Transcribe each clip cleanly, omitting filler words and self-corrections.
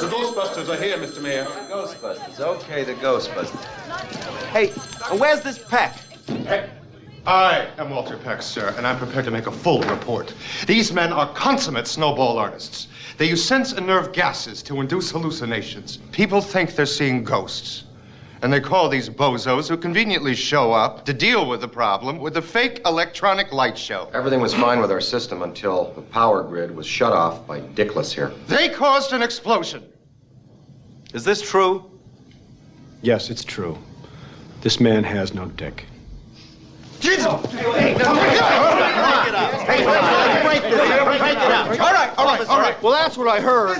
The Ghostbusters are here, Mr. Mayor. The Ghostbusters. Okay, the Ghostbusters. Hey, where's this Peck? Peck. I am Walter Peck, sir, and I'm prepared to make a full report. These men are consummate snowball artists. They use sense and nerve gases to induce hallucinations. People think they're seeing ghosts. And they call these bozos who conveniently show up to deal with the problem with a fake electronic light show. Everything was fine with our system until the power grid was shut off by Dickless here. They caused an explosion. Is this true? Yes, it's true. This man has no dick. Jesus! Hey, break it up. All right. Well, that's what I heard.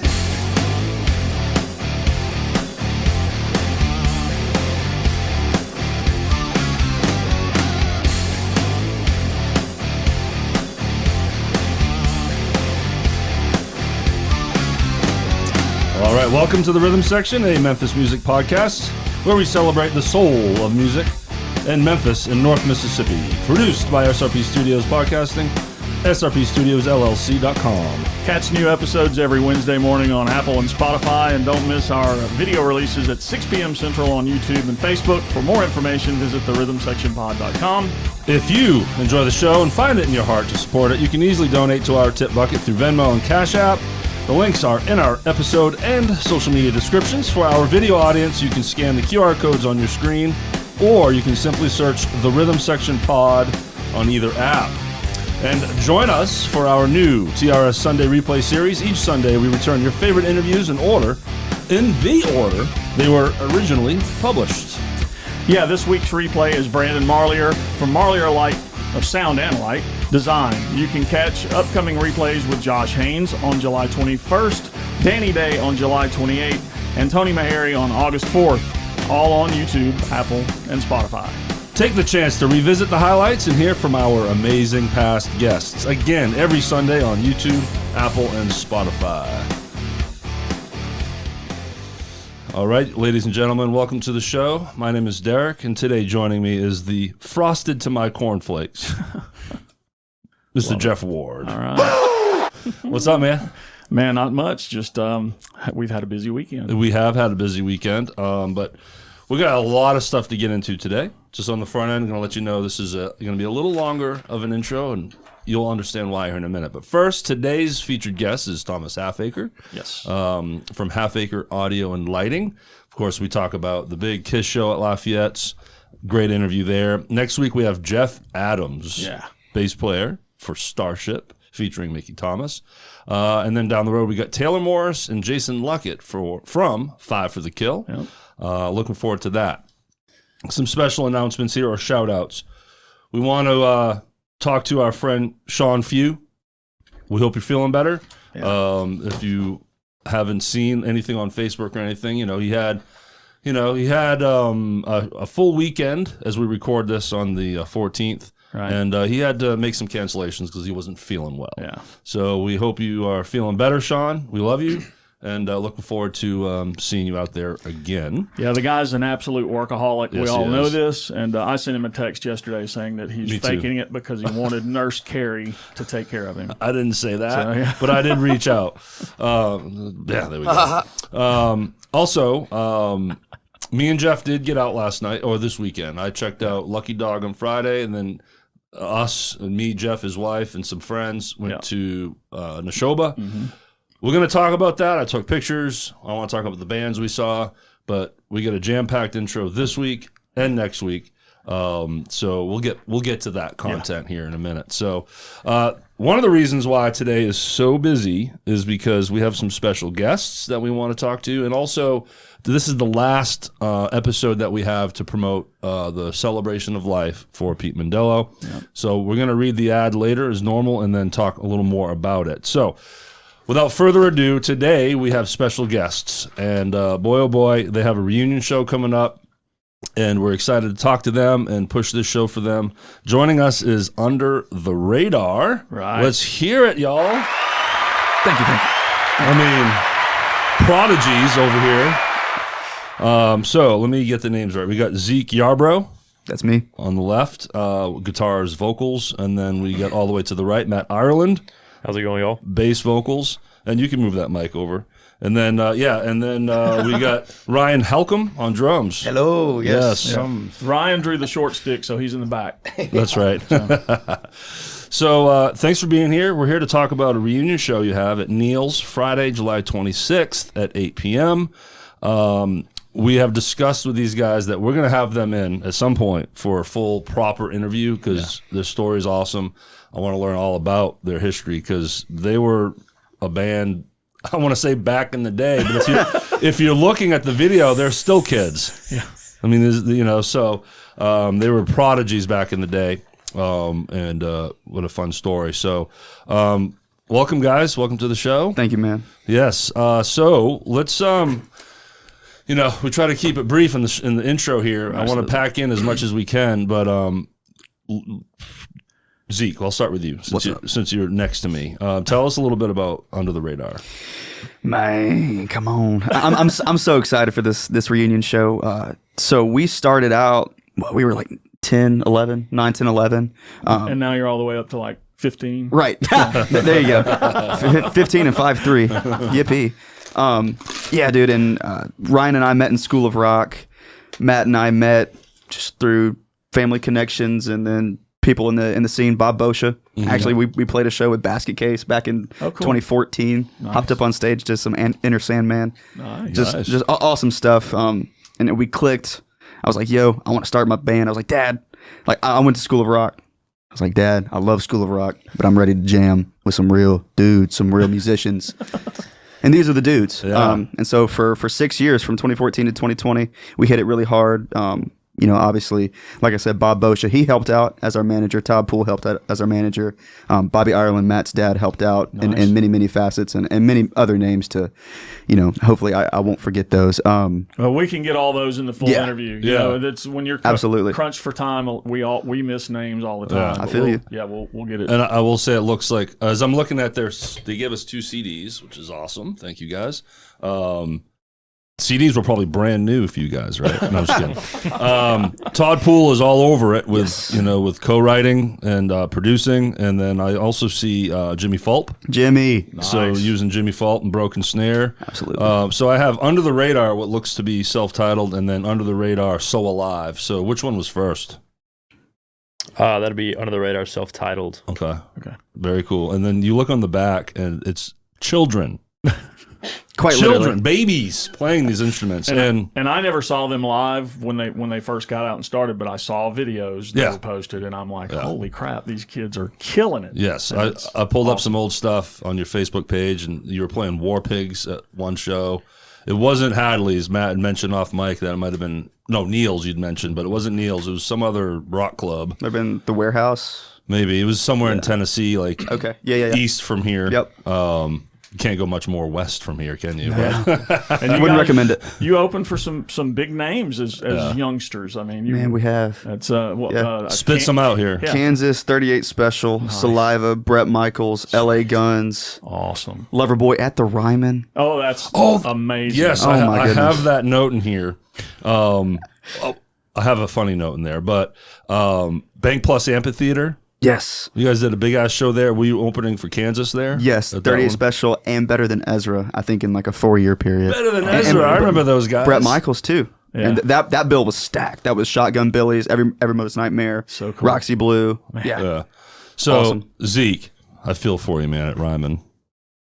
All right, welcome to the Rhythm Section, a Memphis music podcast where we celebrate the soul of music in Memphis in North Mississippi. Produced by SRP Studios Podcasting, srpstudiosllc.com. Catch new episodes every Wednesday morning on Apple and Spotify, and don't miss our video releases at 6 p.m. Central on YouTube and Facebook. For more information, visit therhythmsectionpod.com. If you enjoy the show and find it in your heart to support it, you can easily donate to our tip bucket through Venmo and Cash App. The links are in our episode and social media descriptions. For our video audience, you can scan the QR codes on your screen, or you can simply search the Rhythm Section Pod on either app. And join us for our new TRS Sunday Replay series. Each Sunday, we return your favorite interviews in the order they were originally published. Yeah, this week's replay is Brandon Marlier from Marlier Light of Sound and Light Design. You can catch upcoming replays with Josh Haynes on July 21st, Danny Day on July 28th, and Tony Meharry on August 4th, all on YouTube, Apple, and Spotify. Take the chance to revisit the highlights and hear from our amazing past guests. Again, every Sunday on YouTube, Apple, and Spotify. All right, ladies and gentlemen, welcome to the show. My name is Derrick, and today joining me is the frosted to my cornflakes, Mr. Jeff Ward. All right. What's up, man? Man, not much. Just we've had a busy weekend. We have had a busy weekend, but we got a lot of stuff to get into today. Just on the front end, I'm going to let you know this is going to be a little longer of an intro, and you'll understand why here in a minute. But first, today's featured guest is Thomas Halfacre. Yes. From Halfacre Audio and Lighting. Of course, we talk about the big Kiss show at Lafayette. Great interview there. Next week, we have Jeff Adams, bass player for Starship, featuring Mickey Thomas. And then down the road, we got Taylor Morris and Jason Luckett from Five for the Kill. Yep. Looking forward to that. Some special announcements here, or shout-outs. We want to talk to our friend Sean Few. We hope you're feeling better. Yeah. If you haven't seen anything on Facebook or anything, he had a full weekend as we record this on the 14th. Right. And he had to make some cancellations because he wasn't feeling well. Yeah. So we hope you are feeling better, Sean. We love you. And looking forward to seeing you out there again. Yeah, the guy's an absolute workaholic. Yes, we all know this. And I sent him a text yesterday saying that he's faking it because he wanted Nurse Carrie to take care of him. I didn't say that, but I did reach out. There we go. Also, me and Jeff did get out last night, or this weekend. I checked out Lucky Dog on Friday, and then us, and me, Jeff, his wife, and some friends went to Neshoba. Mm-hmm. We're going to talk about that. I took pictures. I want to talk about the bands we saw, but we got a jam-packed intro this week and next week. So we'll get to that content here in a minute. So one of the reasons why today is so busy is because we have some special guests that we want to talk to, and also this is the last episode that we have to promote the Celebration of Life for Pete Mondello. Yeah. So we're going to read the ad later as normal and then talk a little more about it. So without further ado, today we have special guests, and boy, oh boy, they have a reunion show coming up, and we're excited to talk to them and push this show for them. Joining us is Under the Radar. Right. Let's hear it, y'all. Thank you. I mean, prodigies over here. So let me get the names right. We got Zeke Yarbro. That's me. On the left, guitars, vocals, and then we got all the way to the right, Matt Ireland. How's it going, y'all? Bass vocals, and you can move that mic over. And then, we got Ryan Halcomb on drums. Hello. Yes. Ryan drew the short stick, so he's in the back. That's right. So thanks for being here. We're here to talk about a reunion show you have at Neil's Friday, July 26th at 8 p.m. We have discussed with these guys that we're going to have them in at some point for a full, proper interview because their story is awesome. I want to learn all about their history because they were a band, I want to say back in the day, but if you're looking at the video, they're still kids. Yeah. I mean, so they were prodigies back in the day. And what a fun story. So, welcome guys. Welcome to the show. Thank you, man. Yes. So let's, we try to keep it brief in the intro here. Absolutely. I want to pack in as much as we can, but, Zeke, I'll start with you since you're next to me. Tell us a little bit about Under the Radar. Man, come on. I'm so excited for this reunion show. So we started out, we were like 9, 10, 11. And now you're all the way up to like 15. Right. There you go. 15 and 5'3". Yippee. Yeah, dude. And Ryan and I met in School of Rock. Matt and I met just through family connections and then people in the scene. Bob Boscia. Mm-hmm. Actually, we played a show with Basket Case back in 2014. Nice. Hopped up on stage, did some Inner Sandman. Nice. Just awesome stuff. And we clicked. I was like, yo, I want to start my band. I was like, Dad, I went to School of Rock. I was like, Dad, I love School of Rock, but I'm ready to jam with some real dudes, some real musicians. And these are the dudes. Yeah. And so for 6 years, from 2014 to 2020, we hit it really hard. Obviously, like I said, Bob Boscia, he helped out as our manager. Todd Poole helped out as our manager. Bobby Ireland, Matt's dad, helped out in many, many facets and many other names to, hopefully I won't forget those. Well, we can get all those in the full interview. That's when you're absolutely crunched for time. We miss names all the time. Yeah, I feel you. Yeah, we'll get it. And I will say, it looks like as I'm looking at they gave us 2 CDs, which is awesome. Thank you guys. CDs were probably brand new for you guys, right? No, I'm just kidding. Todd Poole is all over it with with co-writing and producing, and then I also see Jimmy Fulp. Jimmy, so using Jimmy Fulp and Broken Snare. Absolutely. So I have Under the Radar, what looks to be self-titled, and then Under the Radar, So Alive. So which one was first? That'd be Under the Radar, self-titled. Okay. Very cool. And then you look on the back, and it's children. Quite children, literally. Babies playing these instruments, and I never saw them live when they first got out and started, but I saw videos that were posted, and I'm like, holy crap, these kids are killing it. Yes, I pulled up some old stuff on your Facebook page, and you were playing War Pigs at one show. It wasn't Hadley's. Matt had mentioned off mic that it might have been Neil's. You'd mentioned, but it wasn't Neil's. It was some other rock club. Might have been the Warehouse. Maybe it was somewhere in Tennessee, like east from here. Yep. You can't go much more west from here, can you? Yeah. And you wouldn't recommend it. You opened for some big names as youngsters. I mean, we have. That's spit some out here. Yeah. Kansas 38 Special, Saliva, Brett Michaels, LA Guns, awesome. Loverboy at the Ryman. Oh, that's amazing. Yes, I have that note in here. I have a funny note in there, but Bank Plus Amphitheater. Yes. You guys did a big-ass show there. Were you opening for Kansas there? Yes, 38 Special and Better Than Ezra, I think, in like a 4-year period. Better Than Ezra, I remember those guys. Brett Michaels, too. Yeah. And that bill was stacked. That was Shotgun Billy's, Every Mother's Nightmare, so cool. Roxy Blue. Man. Yeah. So, awesome. Zeke, I feel for you, man, at Ryman.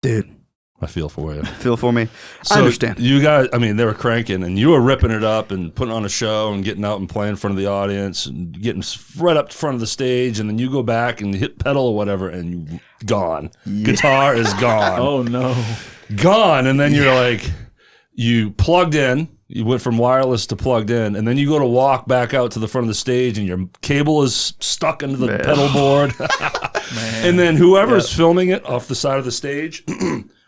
Dude. I feel for you. Feel for me. So I understand. You guys, they were cranking, and you were ripping it up and putting on a show and getting out and playing in front of the audience and getting right up front of the stage, and then you go back and hit pedal or whatever, and you gone. Yeah. Guitar is gone. Oh, no. Gone. And then you're like, you plugged in. You went from wireless to plugged in, and then you go to walk back out to the front of the stage, and your cable is stuck into the pedal board. And then whoever's filming it off the side of the stage,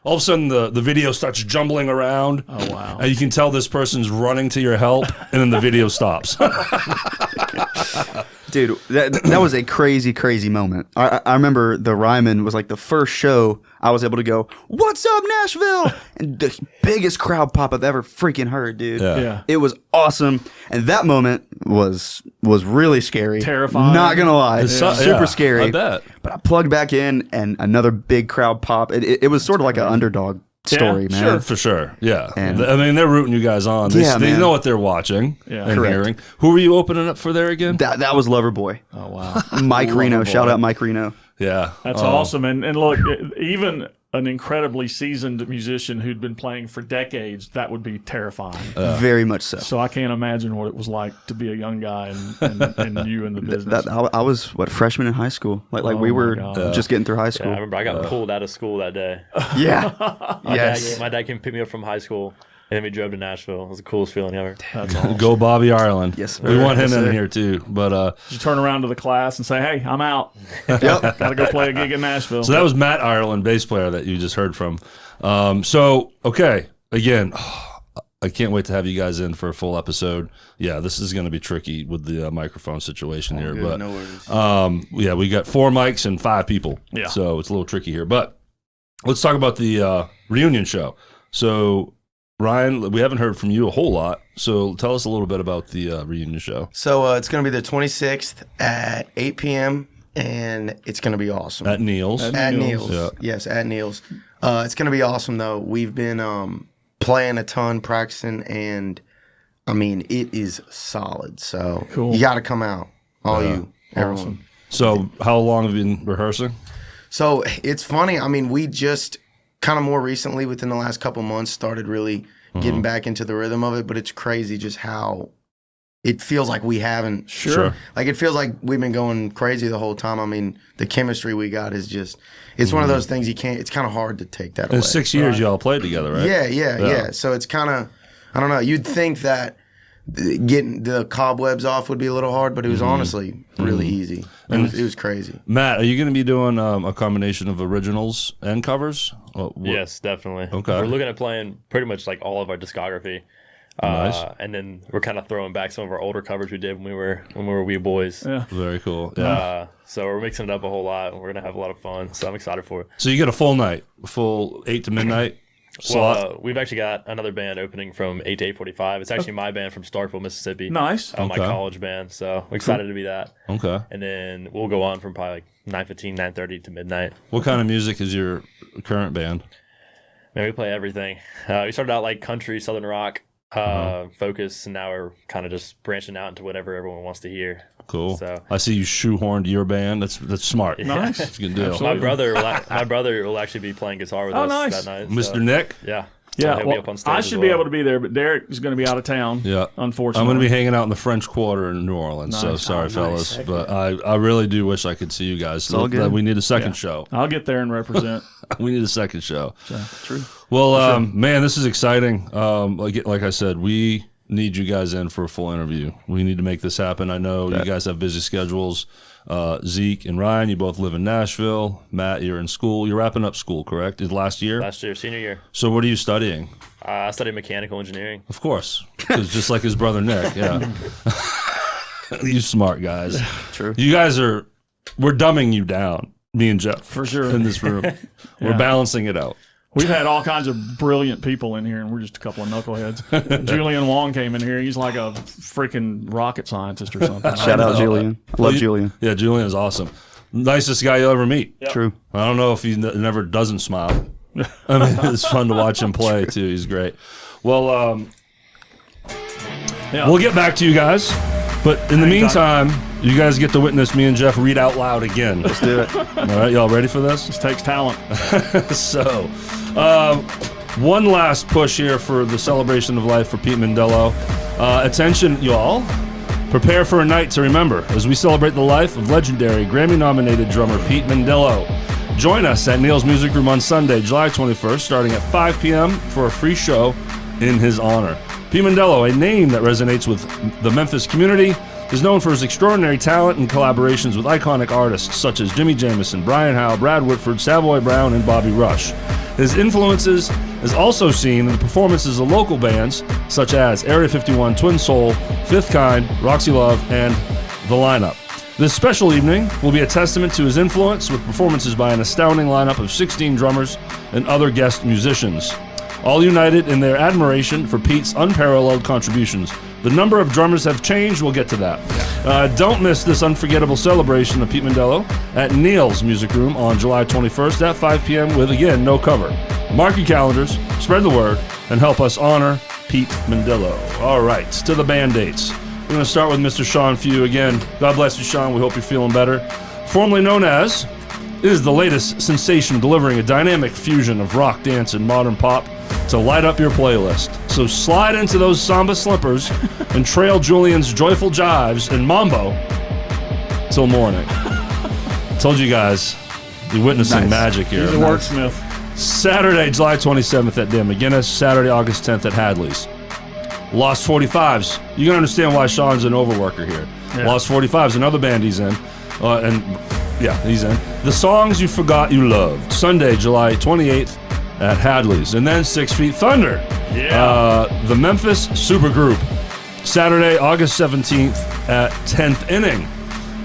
all of a sudden the video starts jumbling around. Oh, wow. And you can tell this person's running to your help, and then the video stops. Dude, that was a crazy, crazy moment. I remember the Ryman was like the first show I was able to go, "What's up, Nashville?" And the biggest crowd pop I've ever freaking heard, dude. Yeah. It was awesome. And that moment was really scary. Terrifying. Not going to lie. Super scary. I bet. But I plugged back in and another big crowd pop. It was sort of like an underdog story, man. sure. For sure, yeah. And- I mean, they're rooting you guys on. They, Yeah, they man. know what they're watching Yeah. and Correct. hearing. Who were you opening up for there again? That was Loverboy. Oh, wow. Mike Reno. Shout out Mike Reno. Yeah, That's awesome. And look, even an incredibly seasoned musician who'd been playing for decades, that would be terrifying. Very much so. So I can't imagine what it was like to be a young guy and you in the business. I was freshman in high school. Like Oh we my were God. just getting through high Yeah, school. I remember I got pulled out of school that day. Yeah. My Yes. dad came pick me up from high school, and then we drove to Nashville. It was the coolest feeling ever. That's awesome. Go Bobby Ireland. Yes, we sir. want him Yes, in sir. here too. But You turn around to the class and say, "Hey, I'm out. Yep. Got to go play a gig in Nashville." so that was Matt Ireland, bass player that you just heard from. So okay, again, I can't wait to have you guys in for a full episode. Yeah, this is going to be tricky with the microphone situation here, but No worries. yeah, we got 4 mics and 5 people. Yeah. So it's a little tricky here. But let's talk about the reunion show. So, Ryan, we haven't heard from you a whole lot. So tell us a little bit about the reunion show. So it's going to be the 26th at 8 p.m. and it's going to be awesome. At Neil's. At Neil's. Yeah. Yes, at Neil's. It's going to be awesome, though. We've been playing a ton, practicing, and, I mean, it is solid. So Cool. you got to come out, all you, everyone. So how long have you been rehearsing? So it's funny. I mean, we just kind of more recently, within the last couple months, started really getting back into the rhythm of it. But it's crazy just how it feels like we haven't. Sure. Like it feels like we've been going crazy the whole time. I mean, the chemistry we got is just. It's one of those things you can't. It's kind of hard to take that away. In 6 years, y'all played together, right? Yeah. So it's kind of. I don't know. You'd think that getting the cobwebs off would be a little hard, but it was honestly really easy. It was crazy. Matt, are you going to be doing a combination of originals and covers? Yes, definitely. Okay. We're looking at playing pretty much like all of our discography. Nice. And then we're kind of throwing back some of our older covers we did when we were wee boys. Yeah. Very cool. Yeah. So we're mixing it up a whole lot, and we're gonna have a lot of fun. So I'm excited for it. So you get a full night, a full 8 to midnight slot. Well, we've actually got another band opening from 8 to 8:45. It's actually my band from Starkville, Mississippi. Nice. My Okay. college band. So I'm excited to be that. Okay. And then we'll go on from probably like 9:15, 9:30 to midnight. What kind of music is your current band? Man, we play everything. We started out like country, southern rock, focus, and now we're kind of just branching out into whatever everyone wants to hear. Cool. So- I see you shoehorned your band. That's smart. Nice. That's a good deal. Absolutely. My brother will actually be playing guitar with Oh, us nice. that night. Mr. so- Nick? Yeah. Yeah, So he'll well, be up on stage I as should be well. able to be there, but Derek is going to be out of town. Yeah. Unfortunately. I'm going to be hanging out in the French Quarter in New Orleans. So Nice. sorry, Oh, fellas. nice. But I really do wish I could see you guys. all good. We need a second Yeah. show. I'll get there and represent. We need a second show. True. Well, man, this is exciting. Like I said, we need you guys in for a full interview. We need to make this happen. I know you guys have busy schedules. Zeke and Ryan, you both live in Nashville. Matt, you're in school. You're wrapping up school, correct? Is last year? Last year, senior year. So what are you studying? I studied mechanical engineering. Of course, 'cause just like his brother Nick. Yeah, you smart guys. True. You guys we're dumbing you down. Me and Jeff For sure. in this room. We're balancing it out. We've had all kinds of brilliant people in here, and we're just a couple of knuckleheads. Julian Wong came in here. He's like a freaking rocket scientist or something. Shout out Julian. Love Julian. Yeah, Julian is awesome. Nicest guy you'll ever meet. True. I don't know if he never doesn't smile. I mean, it's fun to watch him play too. He's great. Well, Yeah. we'll get back to you guys, but in the meantime, you guys get to witness me and Jeff read out loud again. Let's do it. All right, y'all ready for this? This takes talent. So, one last push here for the celebration of life for Pete Mondello. Attention, y'all. Prepare for a night to remember as we celebrate the life of legendary Grammy-nominated drummer Pete Mondello. Join us at Neil's Music Room on Sunday, July 21st, starting at 5 p.m. for a free show in his honor. Pete Mondello, a name that resonates with the Memphis community, is known for his extraordinary talent and collaborations with iconic artists such as Jimmy Jamison, Brian Howe, Brad Whitford, Savoy Brown, and Bobby Rush. His influences is also seen in the performances of local bands such as Area 51, Twin Soul, Fifth Kind, Roxy Love, and The Lineup. This special evening will be a testament to his influence with performances by an astounding lineup of 16 drummers and other guest musicians, all united in their admiration for Pete's unparalleled contributions The number of drummers have changed. We'll get to that. Don't miss this unforgettable celebration of Pete Mondello at Neil's Music Room on July 21st at 5 p.m. with, again, no cover. Mark your calendars, spread the word, and help us honor Pete Mondello. All right, to the band dates. We're going to start with Mr. Sean Few again. God bless you, Sean. We hope you're feeling better. Formerly known as, is the latest sensation delivering a dynamic fusion of rock, dance, and modern pop to light up your playlist. So slide into those samba slippers and trail Julian's joyful jives and mambo till morning. Told you guys, you're witnessing magic here. He's a wordsmith. Saturday, July 27th at Dan McGinnis. Saturday, August 10th at Hadley's. Lost 45s. You can understand why Sean's an overworker here. Yeah. Lost 45s, another band he's in. He's in. The Songs You Forgot You Loved. Sunday, July 28th at Hadley's. And then 6 Feet Thunder. Yeah. The Memphis Supergroup. Saturday, August 17th at 10th Inning.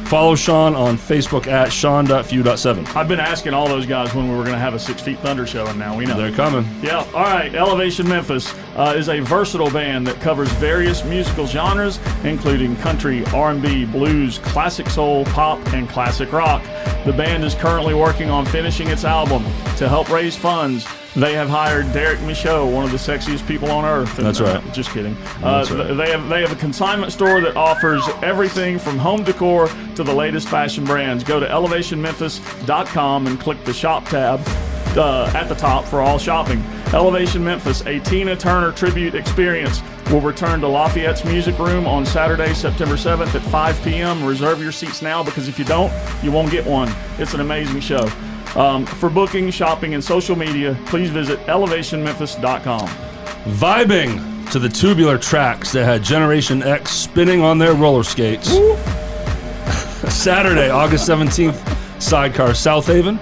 Follow Sean on Facebook at sean.few.7. I've been asking all those guys when we were going to have a 6 Feet Thunder show, and now we know. They're coming. Yeah. All right. Elevation Memphis is a versatile band that covers various musical genres, including country, R&B, blues, classic soul, pop, and classic rock. The band is currently working on finishing its album. To help raise funds, they have hired Derrick Michaud, one of the sexiest people on earth. That's right. Just kidding. That's right. They have a consignment store that offers everything from home decor to the latest fashion brands. Go to elevationmemphis.com and click the shop tab at the top for all shopping. Elevation Memphis, a Tina Turner tribute experience, will return to Lafayette's Music Room on Saturday, September 7th at 5 p.m. Reserve your seats now, because if you don't, you won't get one. It's an amazing show. For booking, shopping, and social media, please visit elevationmemphis.com. Vibing to the tubular tracks that had Generation X spinning on their roller skates. Saturday, August 17th, Sidecar South Haven.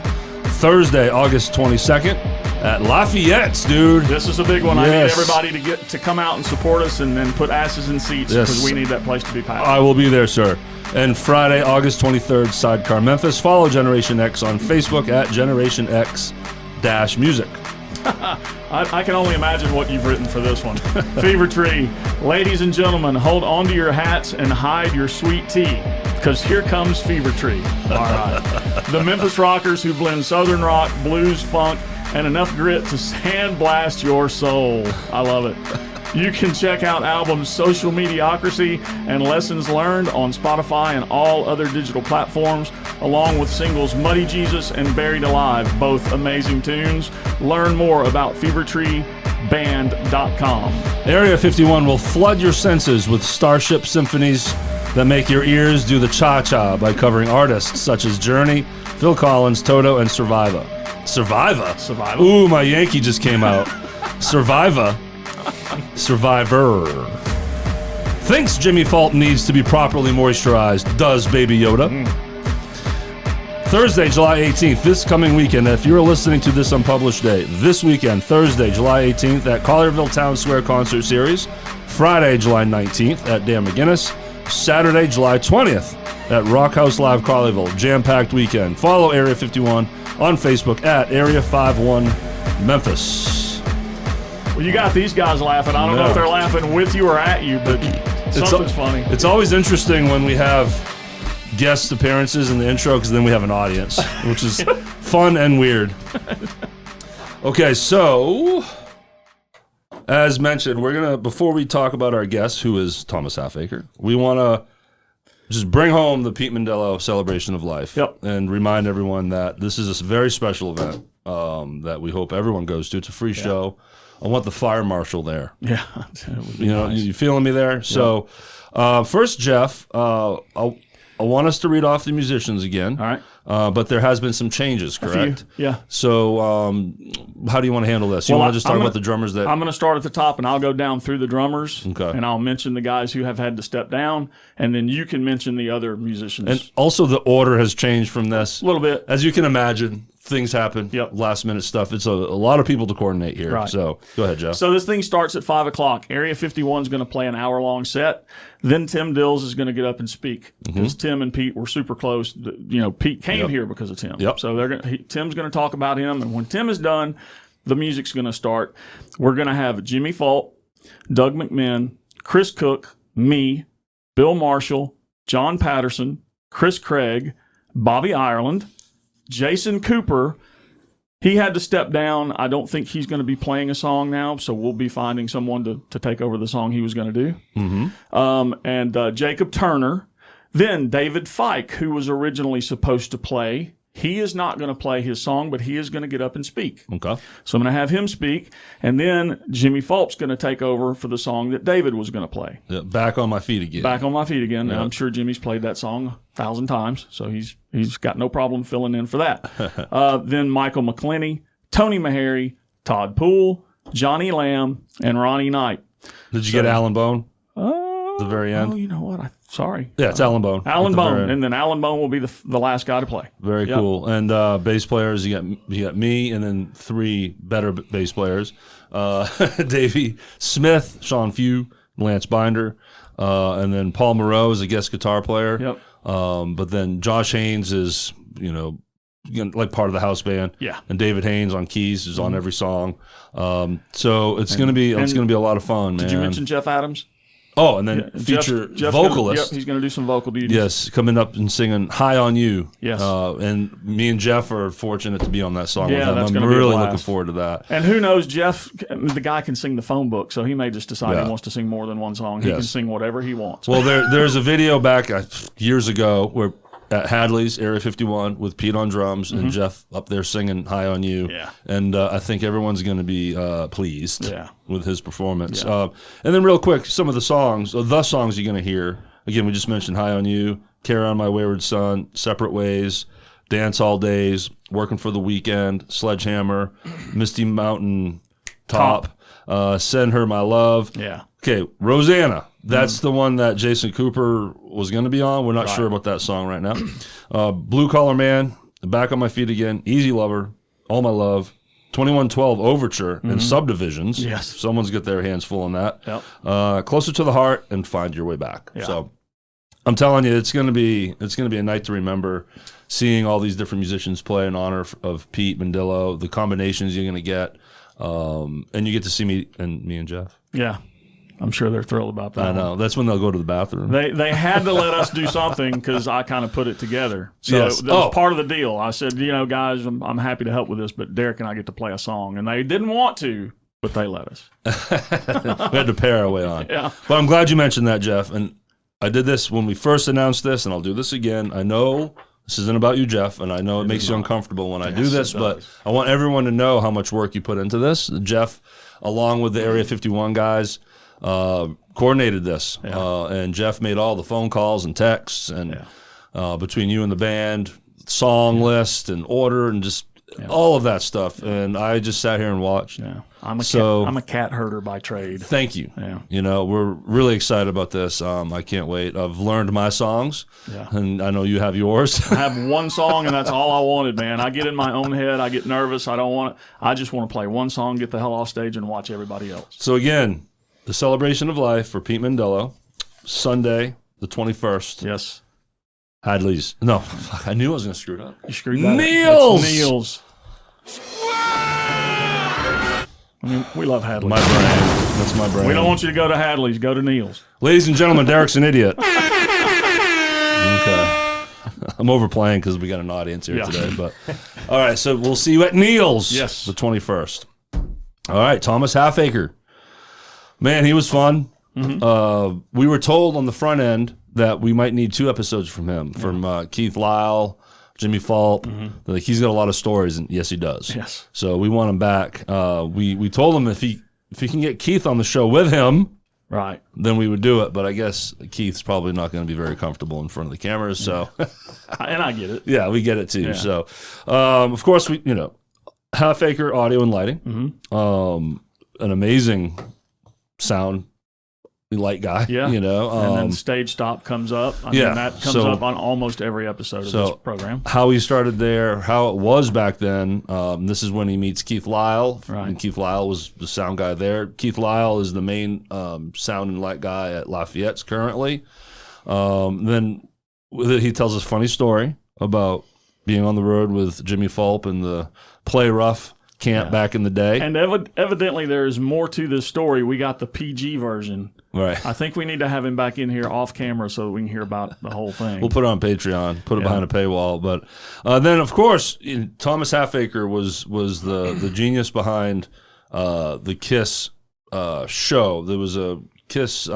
Thursday, August 22nd at Lafayette's, dude. This is a big one. Yes. I need everybody to come out and support us and put asses in seats, because we need that place to be packed. I will be there, sir. And Friday, August 23rd, Sidecar Memphis. Follow Generation X on Facebook at Generation X-Music. I can only imagine what you've written for this one. Fever Tree. Ladies and gentlemen, hold on to your hats and hide your sweet tea, because here comes Fever Tree. All right. The Memphis Rockers who blend Southern rock, blues, funk, and enough grit to sandblast your soul. I love it. You can check out albums Social Mediocrity and Lessons Learned on Spotify and all other digital platforms, along with singles Muddy Jesus and Buried Alive, both amazing tunes. Learn more about fevertreeband.com. Area 51 will flood your senses with starship symphonies that make your ears do the cha-cha by covering artists such as Journey, Phil Collins, Toto, and Survivor. Survivor? Ooh, my Yankee just came out. Survivor. Thinks Jimmy Fulton needs to be properly moisturized. Does Baby Yoda? Thursday, July 18th, this coming weekend, if you're listening to this unpublished day, this weekend, Thursday, July 18th at Collierville Town Square Concert Series. Friday, July 19th at Dan McGinnis. Saturday, July 20th at Rock House Live Collierville. Jam-packed weekend. Follow Area 51 on Facebook at Area 51 Memphis. Well, you got these guys laughing. I don't know if they're laughing with you or at you, but something's funny. It's always interesting when we have guest appearances in the intro, because then we have an audience, which is fun and weird. Okay, so as mentioned, we're going to, before we talk about our guest, who is Thomas Halfacre, we want to just bring home the Pete Mondello Celebration of Life. Yep. And remind everyone that this is a very special event that we hope everyone goes to. It's a free show. I want the fire marshal there. Yeah. Nice. You feeling me there? Yep. So first, Jeff, I want us to read off the musicians again. All right. But there has been some changes, correct? Yeah. So how do you want to handle this? You want to just talk about the drummers that... I'm going to start at the top, and I'll go down through the drummers. Okay. And I'll mention the guys who have had to step down, and then you can mention the other musicians. And also the order has changed from this. A little bit. As you can imagine, things happen. Yep. Last minute stuff. It's a lot of people to coordinate here. Right. So go ahead, Jeff. So this thing starts at 5 o'clock. Area 51 is going to play an hour-long set. Then Tim Dills is going to get up and speak, because Tim and Pete were super close. Pete came here because of Tim. Yep. So Tim's going to talk about him, and when Tim is done, the music's going to start. We're going to have Jimmy Fault, Doug McMinn, Chris Cook, me, Bill Marshall, John Patterson, Chris Craig, Bobby Ireland, Jason Cooper. He had to step down. I don't think he's going to be playing a song now, so we'll be finding someone to take over the song he was going to do. And Jacob Turner. Then David Fike, who was originally supposed to play. He is not going to play his song, but he is going to get up and speak. Okay. So I'm going to have him speak, and then Jimmy Fulp's going to take over for the song that David was going to play. Yeah, Back on My Feet Again. Back on My Feet Again. Yeah. And I'm sure Jimmy's played that song 1,000 times, so he's got no problem filling in for that. Then Michael McClenny, Tony Meharry, Todd Poole, Johnny Lamb, and Ronnie Knight. Did you get Alan Bone at the very end? Oh, you know what? Sorry. Yeah, it's Alan Bone. Alan at the very Bone, end. and then Alan Bone will be the last guy to play. Very Yep. cool. And bass players, you got me, and then 3 better bass players: Davey Smith, Sean Few, Lance Binder, and then Paul Moreau is a guest guitar player. Yep. But then Josh Haynes is like part of the house band. Yeah. And David Haynes on keys is on every song. So it's gonna be a lot of fun, man. Did you mention Jeff Adams? Oh, and then feature Jeff's vocalist. He's going to do some vocal duties. Yes, coming up and singing "High on You." Yes. And me and Jeff are fortunate to be on that song Yeah, with him. that's I'm gonna be a really blast. looking forward to that. And who knows, Jeff, the guy can sing the phone book, so he may just decide Yeah. he wants to sing more than one song. He Yes. can sing whatever he wants. Well, there's a video back years ago where at Hadley's Area 51 with Pete on drums and Jeff up there singing "High on You." Yeah. And I think everyone's going to be pleased Yeah. with his performance. Yeah. And then real quick, some of the songs you're going to hear. Again, we just mentioned "High on You," "Carry On My Wayward Son," "Separate Ways," "Dance All Days," "Working for the Weekend," "Sledgehammer," "Misty Mountain Top," "Send Her My Love." Yeah. Okay, Rosanna. That's the one that Jason Cooper was going to be on. We're not Right. sure about that song right now. Blue Collar Man, Back on My Feet Again, Easy Lover, All My Love, 2112 Overture, and Subdivisions. Yes. Someone's got their hands full on that. Yep. Closer to the Heart and Find Your Way Back. Yeah. So I'm telling you, it's going to be a night to remember. Seeing all these different musicians play in honor of Pete Mandillo, the combinations you're going to get, and you get to see me and Jeff. Yeah. I'm sure they're thrilled about that. I know. That's when they'll go to the bathroom. They had to let us do something because I kind of put it together. So Yes. that was part of the deal. I said, guys, I'm happy to help with this, but Derrick and I get to play a song. And they didn't want to, but they let us. We had to pare our way on. Yeah. But I'm glad you mentioned that, Jeff. And I did this when we first announced this, and I'll do this again. I know this isn't about you, Jeff, and I know it makes you uncomfortable when I do this, but I want everyone to know how much work you put into this. Jeff, along with the Area 51 guys, coordinated this, and Jeff made all the phone calls and texts, and between you and the band, song list and order and just all of that stuff. And I just sat here and watched. Yeah. I'm a cat herder by trade. Thank you. Yeah. We're really excited about this. I can't wait. I've learned my songs, and I know you have yours. I have one song, and that's all I wanted, man. I get in my own head. I get nervous. I just want to play one song, get the hell off stage, and watch everybody else. So again, the Celebration of Life for Pete Mandillo, Sunday, the 21st. Yes. Hadley's. No, fuck, I knew I was going to screw it up. You screwed that up. Niels! It's Niels. I mean, we love Hadley. My brain. That's my brain. We don't want you to go to Hadley's. Go to Niels. Ladies and gentlemen, Derrick's an idiot. Okay. I'm overplaying because we got an audience here today. But all right, so we'll see you at Niels. Yes. The 21st. All right, Thomas Halfacre. Man, he was fun. We were told on the front end that we might need 2 episodes from him, from Keith Lyle, Jimmy Fulp. Like, he's got a lot of stories, and yes, he does. Yes. So we want him back. We told him if he can get Keith on the show with him, right, then we would do it. But I guess Keith's probably not going to be very comfortable in front of the cameras. So, and I get it. Yeah, we get it too. Yeah. So, of course, Halfacre Audio and Lighting, an amazing sound light guy. Yeah. And then Stage Stop comes up. I mean, that comes up on almost every episode of this program. How he started there, how it was back then. This is when he meets Keith Lyle. Right. And Keith Lyle was the sound guy there. Keith Lyle is the main sound and light guy at Lafayette's currently. Then he tells us a funny story about being on the road with Jimmy Fulp and the Play Rough camp back in the day. And evidently there's more to this story. We got the PG version. Right. I think we need to have him back in here off camera so that we can hear about the whole thing. We'll put it on Patreon, put it behind a paywall. But then, of course, Thomas Halfacre was the genius behind the Kiss show. There was a Kiss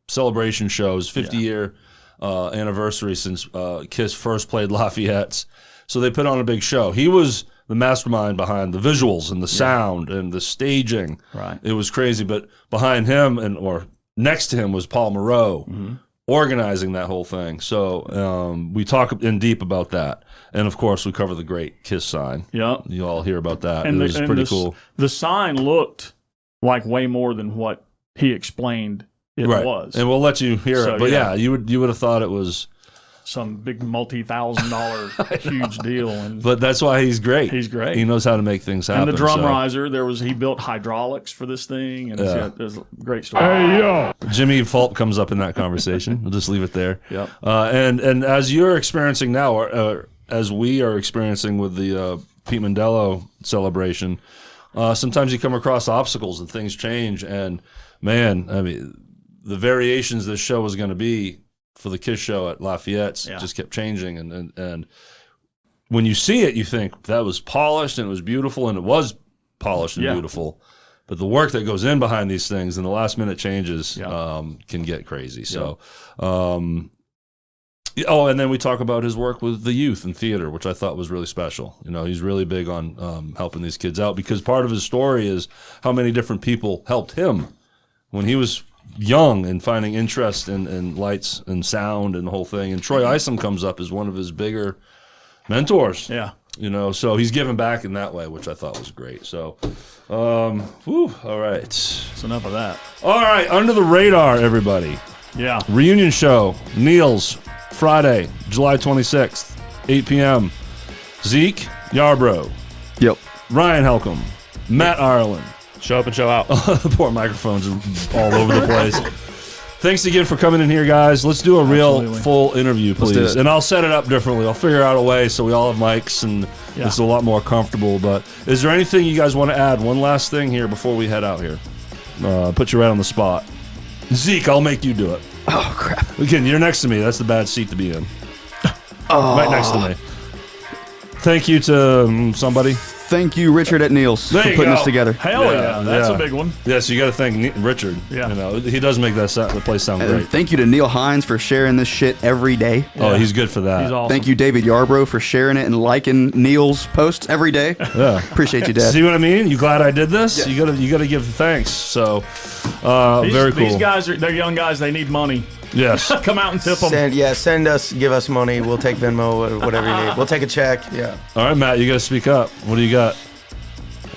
celebration show. It was 50-year anniversary since Kiss first played Lafayette. So they put on a big show. He was the mastermind behind the visuals and the sound and the staging. Right. It was crazy. But behind him or next to him was Paul Moreau organizing that whole thing. So we talk in deep about that. And, of course, we cover the great Kiss sign. Yep. You all hear about that. And it was pretty cool. The sign looked like way more than what he explained it was. And we'll let you hear it. But, you would have thought it was some big multi-$1,000 huge deal. But that's why he's great. He's great. He knows how to make things happen. And the drum riser, he built hydraulics for this thing, and there's a great story. Hey, yo! Jimmy Fulp comes up in that conversation. We'll just leave it there. Yep. And as you're experiencing now, or as we are experiencing with the Pete Mondello celebration, sometimes you come across obstacles and things change. And man, I mean, the variations this show was going to be for the Kiss show at Lafayette just kept changing, and when you see it, you think that was polished and it was beautiful, and it was polished and beautiful. But the work that goes in behind these things and the last minute changes can get crazy. So, and then we talk about his work with the youth and theater, which I thought was really special. You know, he's really big on helping these kids out, because part of his story is how many different people helped him when he was young and finding interest in lights and sound and the whole thing. And Troy Isom comes up as one of his bigger mentors. Yeah. You know, so he's giving back in that way, which I thought was great. So, all right. That's enough of that. All right, Under the Radar, everybody. Yeah. Reunion show, Neil's, Friday, July 26th, 8 p.m. Zeke Yarbro. Yep. Ryan Halcomb. Matt Ireland. Show up and show out. The poor microphones are all over the place. Thanks again for coming in here, guys. Let's do a real full interview, please. And I'll set it up differently. I'll figure out a way so we all have mics and it's a lot more comfortable. But is there anything you guys want to add? One last thing here before we head out here. Put you right on the spot. Zeke, I'll make you do it. Oh, crap. Again, you're next to me. That's the bad seat to be in. Right next to me. Thank you to somebody. Thank you, Richard at Neil's, for putting this together. Hell yeah, that's a big one. Yes, you got to thank Richard. Yeah. You know, he does make the place sound great. Thank you to Neil Hines for sharing this shit every day. Oh, he's good for that. He's awesome. Thank you, David Yarbro, for sharing it and liking Neil's posts every day. Yeah. Appreciate you, Dad. See what I mean? You glad I did this? Yeah. You gotta give thanks. So, very cool. These guys they're young guys. They need money. Yes. Come out and tip them. Give us money. We'll take Venmo, whatever you need. We'll take a check. Yeah. All right, Matt, you got to speak up. What do you got?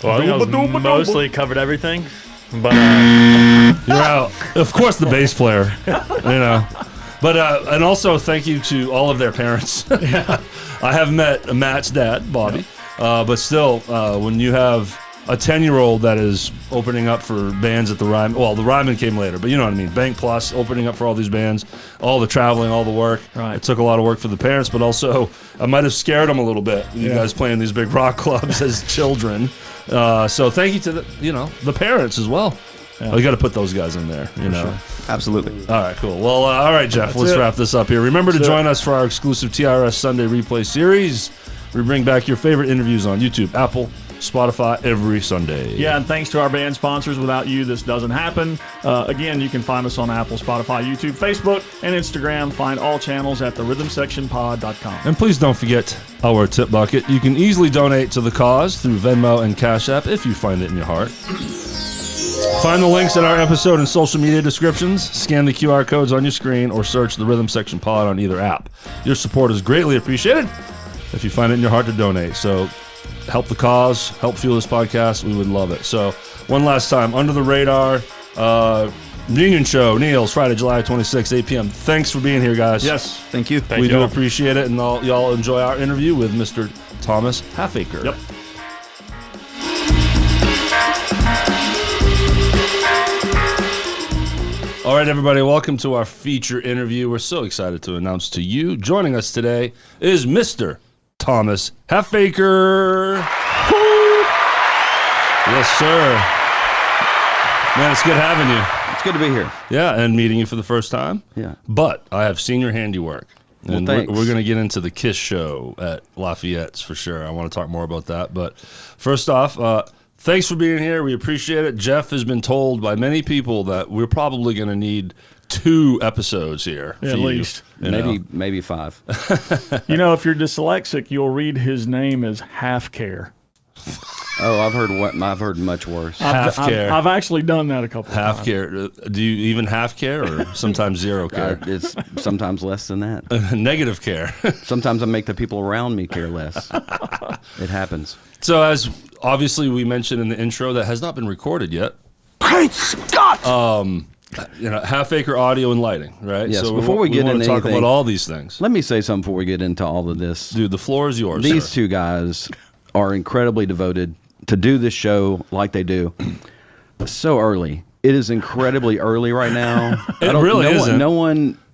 Well, I think I mostly covered everything, but you're out. Of course, the bass player. You know, but and also thank you to all of their parents. I have met Matt's dad, Bobby, but still, when you have a 10-year-old that is opening up for bands at the Ryman. Well, the Ryman came later, but you know what I mean. Bank Plus opening up for all these bands, all the traveling, all the work. Right. It took a lot of work for the parents, but also I might have scared them a little bit. You guys playing these big rock clubs as children. So thank you to the parents as well. Yeah. We got to put those guys in there. You know, absolutely. All right, cool. Well, all right, Jeff. Let's wrap this up here. Remember to join us for our exclusive TRS Sunday replay series. We bring back your favorite interviews on YouTube, Apple, Spotify every Sunday. Yeah, and thanks to our band sponsors. Without you, this doesn't happen. Again, you can find us on Apple, Spotify, YouTube, Facebook, and Instagram. Find all channels at therhythmsectionpod.com. And please don't forget our tip bucket. You can easily donate to the cause through Venmo and Cash App if you find it in your heart. Find the links in our episode and social media descriptions. Scan the QR codes on your screen or search the Rhythm Section Pod on either app. Your support is greatly appreciated if you find it in your heart to donate. So help the cause, help fuel this podcast. We would love it. So one last time, Under the Radar, reunion show, Neil's, Friday, July 26th, 8 p.m. Thanks for being here, guys. Yes. Thank you. We do appreciate it, and y'all enjoy our interview with Mr. Thomas Halfacre. Yep. All right, everybody, welcome to our feature interview. We're so excited to announce to you, joining us today is Mr. Thomas Halfacre. Yes, sir. Man, it's good having you. good to be here. Yeah, and meeting you for the first time. Yeah. But I have seen your handiwork. Well, And thanks. we're going to get into the KISS show at Lafayette's for sure. I want to talk more about that. But first off, thanks for being here. We appreciate it. Jeff has been told by many people that we're probably going to need 2 episodes here. At for you, least. you know. Maybe 5. If you're dyslexic, you'll read his name as Halfacre. Oh, I've heard much worse. Halfacre. I've actually done that a couple of times. Halfacre. Do you even half care or sometimes zero care? It's sometimes less than that. Negative care. Sometimes I make the people around me care less. It happens. So as obviously we mentioned in the intro, that has not been recorded yet. Great Scott! Halfacre Audio and Lighting, right? Yes, So before we get want into to talk anything, about all these things. Let me say something before we get into all of this. Dude, the floor is yours. These sir. 2 guys are incredibly devoted to do this show like they do. So early. It is incredibly early right now. It really isn't.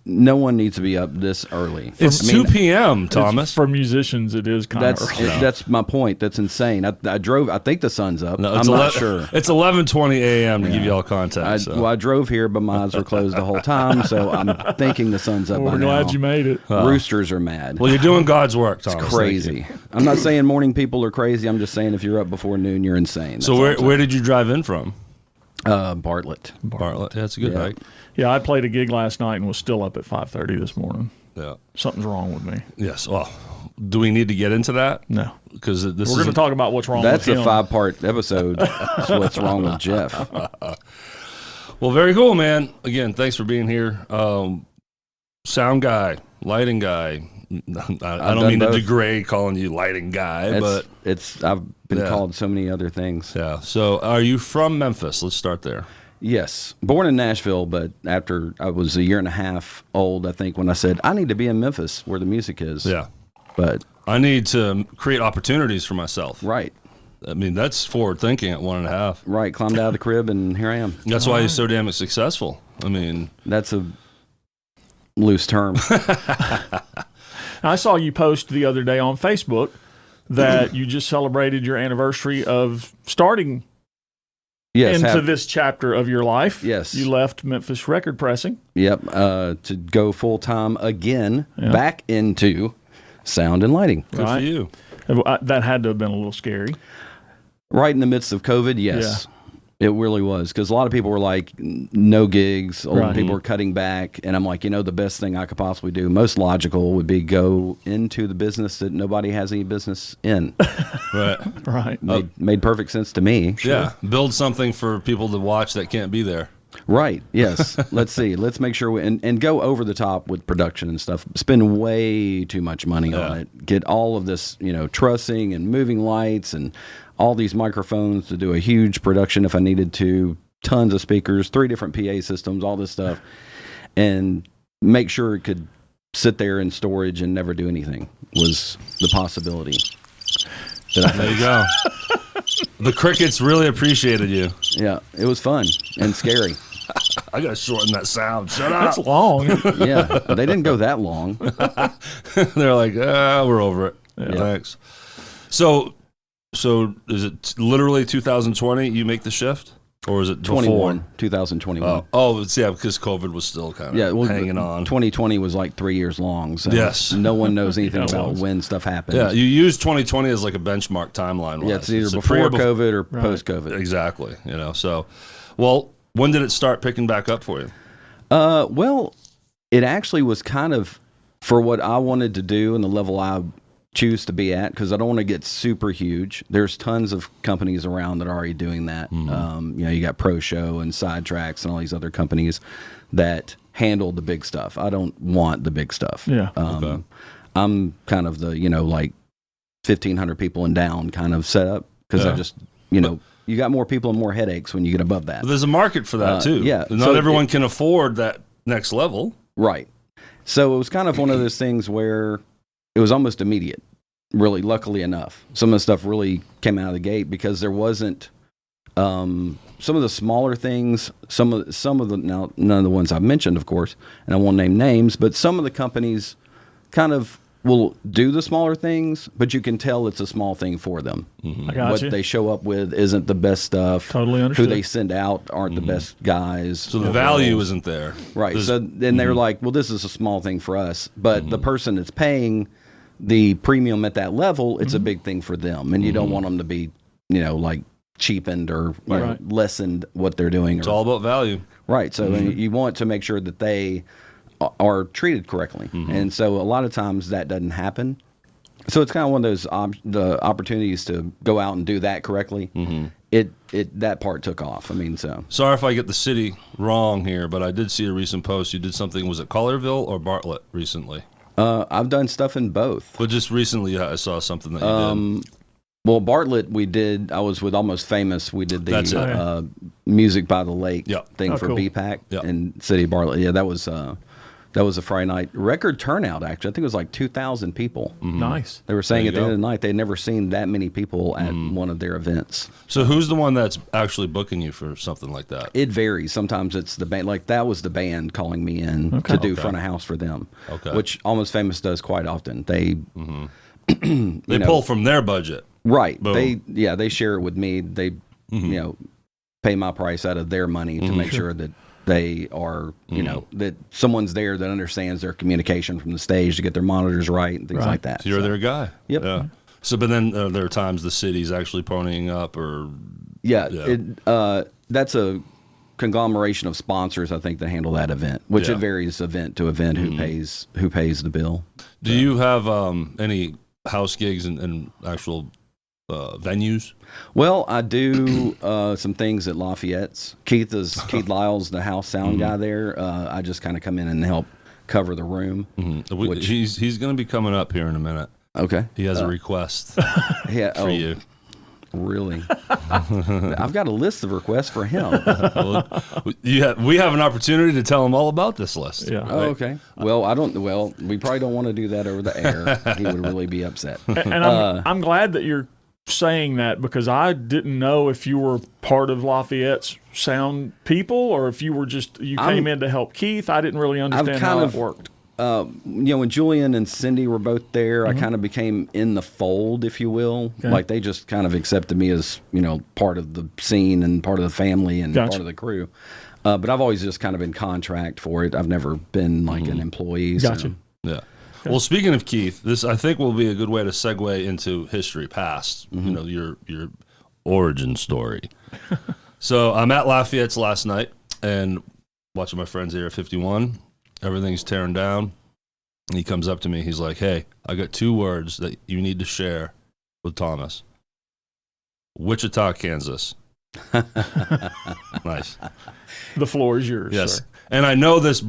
No one needs to be up this early. It's 2 p.m., Thomas. For musicians, it is kind of early. That's my point. That's insane. I drove. I think the sun's up. No, I'm not sure. It's 11:20 a.m. to give you all context. I drove here, but my eyes were closed the whole time, so I'm thinking the sun's up. We're glad you made it. Roosters are mad. Well, you're doing God's work, Thomas. It's crazy. I'm not saying morning people are crazy. I'm just saying if you're up before noon, you're insane. So where did you drive in from? Bartlett. Bartlett. Yeah, that's a good hike. Yeah, I played a gig last night and was still up at 5:30 this morning. Yeah. Something's wrong with me. Yes. Well, do we need to get into that? No. Because We're going to talk about what's wrong That's with a him. 5-part episode. That's what's wrong with Jeff. Well, very cool, man. Again, thanks for being here. Sound guy, lighting guy. I don't mean to degrade calling you lighting guy, but I've been called so many other things. Yeah. So, are you from Memphis? Let's start there. Yes, born in Nashville, but after I was a year and a half old, I think, when I said I need to be in Memphis where the music is. Yeah. But I need to create opportunities for myself. Right. I mean, that's forward thinking at 1.5. Right. Climbed out of the crib and here I am. That's why he's so damn successful. I mean, that's a loose term. I saw you post the other day on Facebook that you just celebrated your anniversary of starting into this chapter of your life. Yes. You left Memphis Record Pressing. Yep. To go full time again, back into sound and lighting. good for you. That had to have been a little scary. Right in the midst of COVID, yes. Yeah. It really was, because a lot of people were like, no gigs. A lot of people were cutting back. And I'm like, the best thing I could possibly do, most logical, would be go into the business that nobody has any business in. Right. Made perfect sense to me. Yeah. Build something for people to watch that can't be there. Right. Yes. Let's see. Let's make sure and go over the top with production and stuff. Spend way too much money on it. Get all of this, trussing and moving lights and all these microphones to do a huge production if I needed to. Tons of speakers, 3 different PA systems, all this stuff, and make sure it could sit there in storage and never do anything was the possibility. There you go. The crickets really appreciated you. Yeah, it was fun and scary. I gotta shorten that sound. Shut up. That's long. Yeah, they didn't go that long. They're like, we're over it. Yeah. Thanks. So is it literally 2020 you make the shift? Or is it 2021. Oh, it's, because COVID was still kind of hanging on. 2020 was like 3 years long, so no one knows anything about when stuff happens. Yeah, you use 2020 as like a benchmark timeline. Yeah, it's either before COVID or post-COVID. Exactly. So, well, when did it start picking back up for you? Well, it actually was kind of for what I wanted to do and the level I choose to be at, because I don't want to get super huge. There's tons of companies around that are already doing that. You got Pro Show and Sidetracks and all these other companies that handle the big stuff. I don't want the big stuff. Yeah. I'm kind of the, like 1,500 people and down kind of setup, because I just, you got more people and more headaches when you get above that. But there's a market for that too. Yeah. Not everyone can afford that next level. Right. So it was kind of one of those things where it was almost immediate, really, luckily enough. Some of the stuff really came out of the gate because there wasn't some of the smaller things, some of the, now none of the ones I've mentioned, of course, and I won't name names, but some of the companies kind of will do the smaller things, but you can tell it's a small thing for them. I got What you. they show up with isn't the best stuff. Totally Who understood. they send out aren't the best guys. So the value isn't there. Right. There's- So then they're like, well, this is a small thing for us. But the person that's paying the premium at that level, it's a big thing for them. And you don't want them to be, like cheapened or Right. lessened what they're doing. it's all about value. Right. So you want to make sure that they are treated correctly. And so a lot of times that doesn't happen. So it's kind of one of those the opportunities to go out and do that correctly. That part took off. I mean, so. Sorry if I get the city wrong here, but I did see a recent post. You did something, was it Collierville or Bartlett recently? I've done stuff in both. But just recently I saw something that you did. Well, Bartlett, I was with Almost Famous. We did That's it. the Music by the Lake Yep. thing Oh, for cool. BPAC Yep. in City of Bartlett. Yeah, that was a Friday night. Record turnout, actually. I think it was like 2,000 people. Nice. They were saying There at you the end go. of the night they'd never seen that many people at one of their events. So who's the one that's actually booking you for something like that? It varies. Sometimes it's the band. Like that was the band calling me in to do front of house for them, Okay. which Almost Famous does quite often. They They pull from their budget. Right. Boom. They share it with me. They pay my price out of their money to make sure that they are, that someone's there that understands their communication from the stage to get their monitors right and things like that. So you're their guy. Yep. Yeah. So, but then there are times the city's actually ponying up, or That's a conglomeration of sponsors, I think, that handle that event, which Yeah. it varies event to event who pays the bill. do you have any house gigs and actual venues? Well, I do some things at Lafayette's. Keith Lyle's the house sound guy there. I just kind of come in and help cover the room. He's going to be coming up here in a minute. Okay. He has a request Yeah. for you. Really? I've got a list of requests for him. We have an opportunity to tell him all about this list. Yeah. Oh, okay. Well, we probably don't want to do that over the air. He would really be upset. And I'm glad that you're saying that, because I didn't know if you were part of Lafayette's sound people or if you were you came in to help Keith. I didn't really understand how that worked. When Julian and Cindy were both there, I kind of became in the fold, if you will. Okay. Like they just kind of accepted me as, part of the scene and part of the family and Gotcha. part of the crew. But I've always just kind of been contract for it. I've never been like an employee. So. Gotcha. Yeah. Well, speaking of Keith, this I think will be a good way to segue into history past. Your origin story. So I'm at Lafayette's last night and watching my friends here at 51. Everything's tearing down. And he comes up to me. He's like, "Hey, I got 2 words that you need to share with Thomas. Wichita, Kansas." Nice. The floor is yours. Yes. Sir. And I know this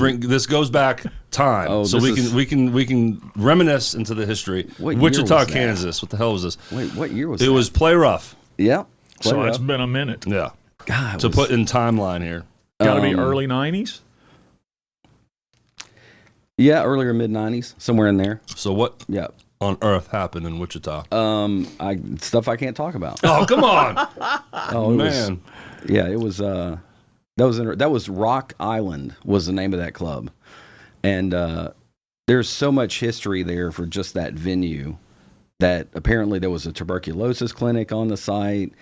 goes back time, Oh, so this we can reminisce into the history. What year Wichita, was that? Kansas. What the hell was this? Wait, what year was It that? was Play Rough. Yeah. So it's been a minute. Yeah. God, To put in timeline here. Got to be early 90s. Yeah, earlier mid-90s, somewhere in there. So what Yeah. on earth happened in Wichita? Stuff I can't talk about. Oh, come on, Oh, it man. It was that was Rock Island was the name of that club, and there's so much history there for just that venue that apparently there was a tuberculosis clinic on the site.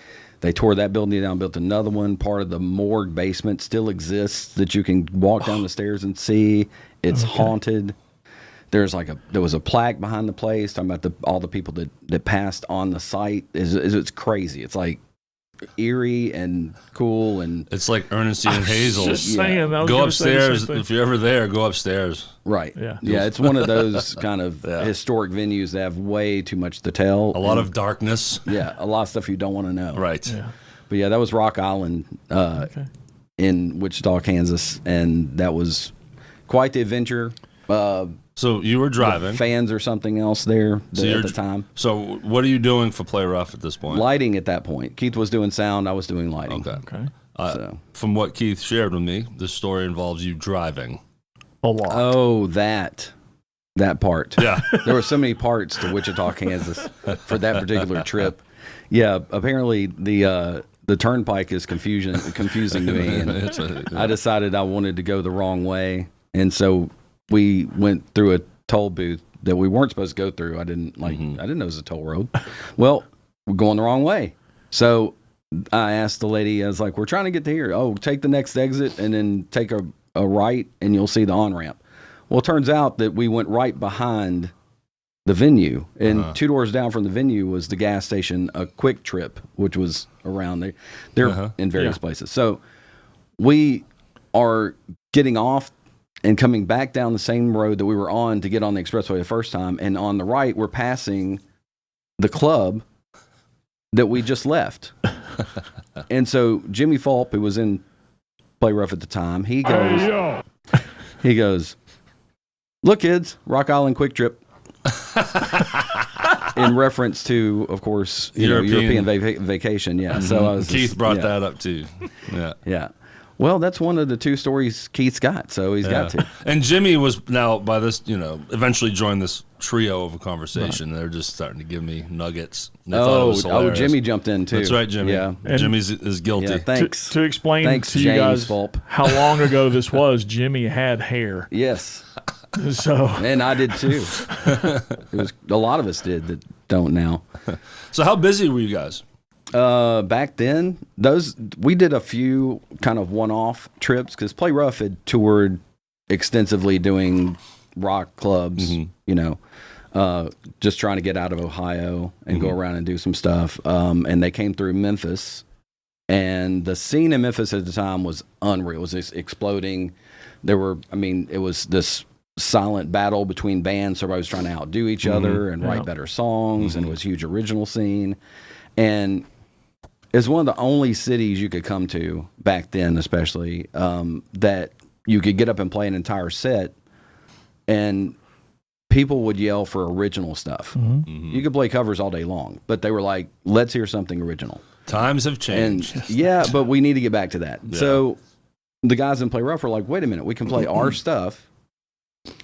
They tore that building down, built another one. Part of the morgue basement still exists that you can walk down the stairs and see. It's haunted. There was a plaque behind the place talking about all the people that passed on the site. It's crazy. It's like eerie and cool, and It's like Ernestine and Hazel's. Just saying. I was Go gonna say the same upstairs thing. if you're ever there. Go upstairs. right. Yeah. It's one of those kind of historic venues that have way too much to tell. A lot of darkness. a lot of stuff you don't want to know. Right. Yeah. But yeah, that was Rock Island in Wichita, Kansas, and that was quite the adventure. So you were driving. Fans or something else there at you're the time. So what are you doing for Play Rough at this point? Lighting at that point. Keith was doing sound. I was doing lighting. Okay. Okay. From what Keith shared with me, this story involves you driving. A lot. Oh, that part. Yeah. There were so many parts to Wichita, Kansas for that particular trip. Yeah, apparently the turnpike is confusing to me, and I decided I wanted to go the wrong way, and so we went through a toll booth that we weren't supposed to go through. I didn't know it was a toll road. Well, we're going the wrong way. So I asked the lady, I was like, we're trying to get to here. Oh, take the next exit and then take a right and you'll see the on-ramp. Well, it turns out that we went right behind the venue, and 2 doors down from the venue was the gas station, a Quick Trip, which was around there. They're in various places. So we are getting off and coming back down the same road that we were on to get on the expressway the first time, and on the right, we're passing the club that we just left. And so Jimmy Fulp, who was in Play Rough at the time, he goes, look, kids, Rock Island Quick Trip. In reference to, of course, European vacation. Yeah. So Keith brought that up too. Yeah. Yeah. Well, that's one of the 2 stories Keith's got, so he's got to. And Jimmy was now by this, eventually joined this trio of a conversation. They're just starting to give me nuggets. Jimmy jumped in too. That's right, Jimmy. Yeah. Jimmy's is guilty. Yeah, thanks. To explain to you James guys Fulp. how long ago this was, Jimmy had hair. Yes. So and I did too. It was a lot of us did that don't now. So how busy were you guys? Back then, we did a few kind of one-off trips because Play Rough had toured extensively doing rock clubs, just trying to get out of Ohio and go around and do some stuff. And they came through Memphis, and the scene in Memphis at the time was unreal. It was just exploding. It was this silent battle between bands. Everybody was trying to outdo each other and write better songs, and it was a huge original scene. And it's one of the only cities you could come to back then, especially, that you could get up and play an entire set, and people would yell for original stuff. You could play covers all day long, but they were like, let's hear something original. Times have changed. And, but we need to get back to that. Yeah. So the guys in Play Rough were like, wait a minute, we can play our stuff,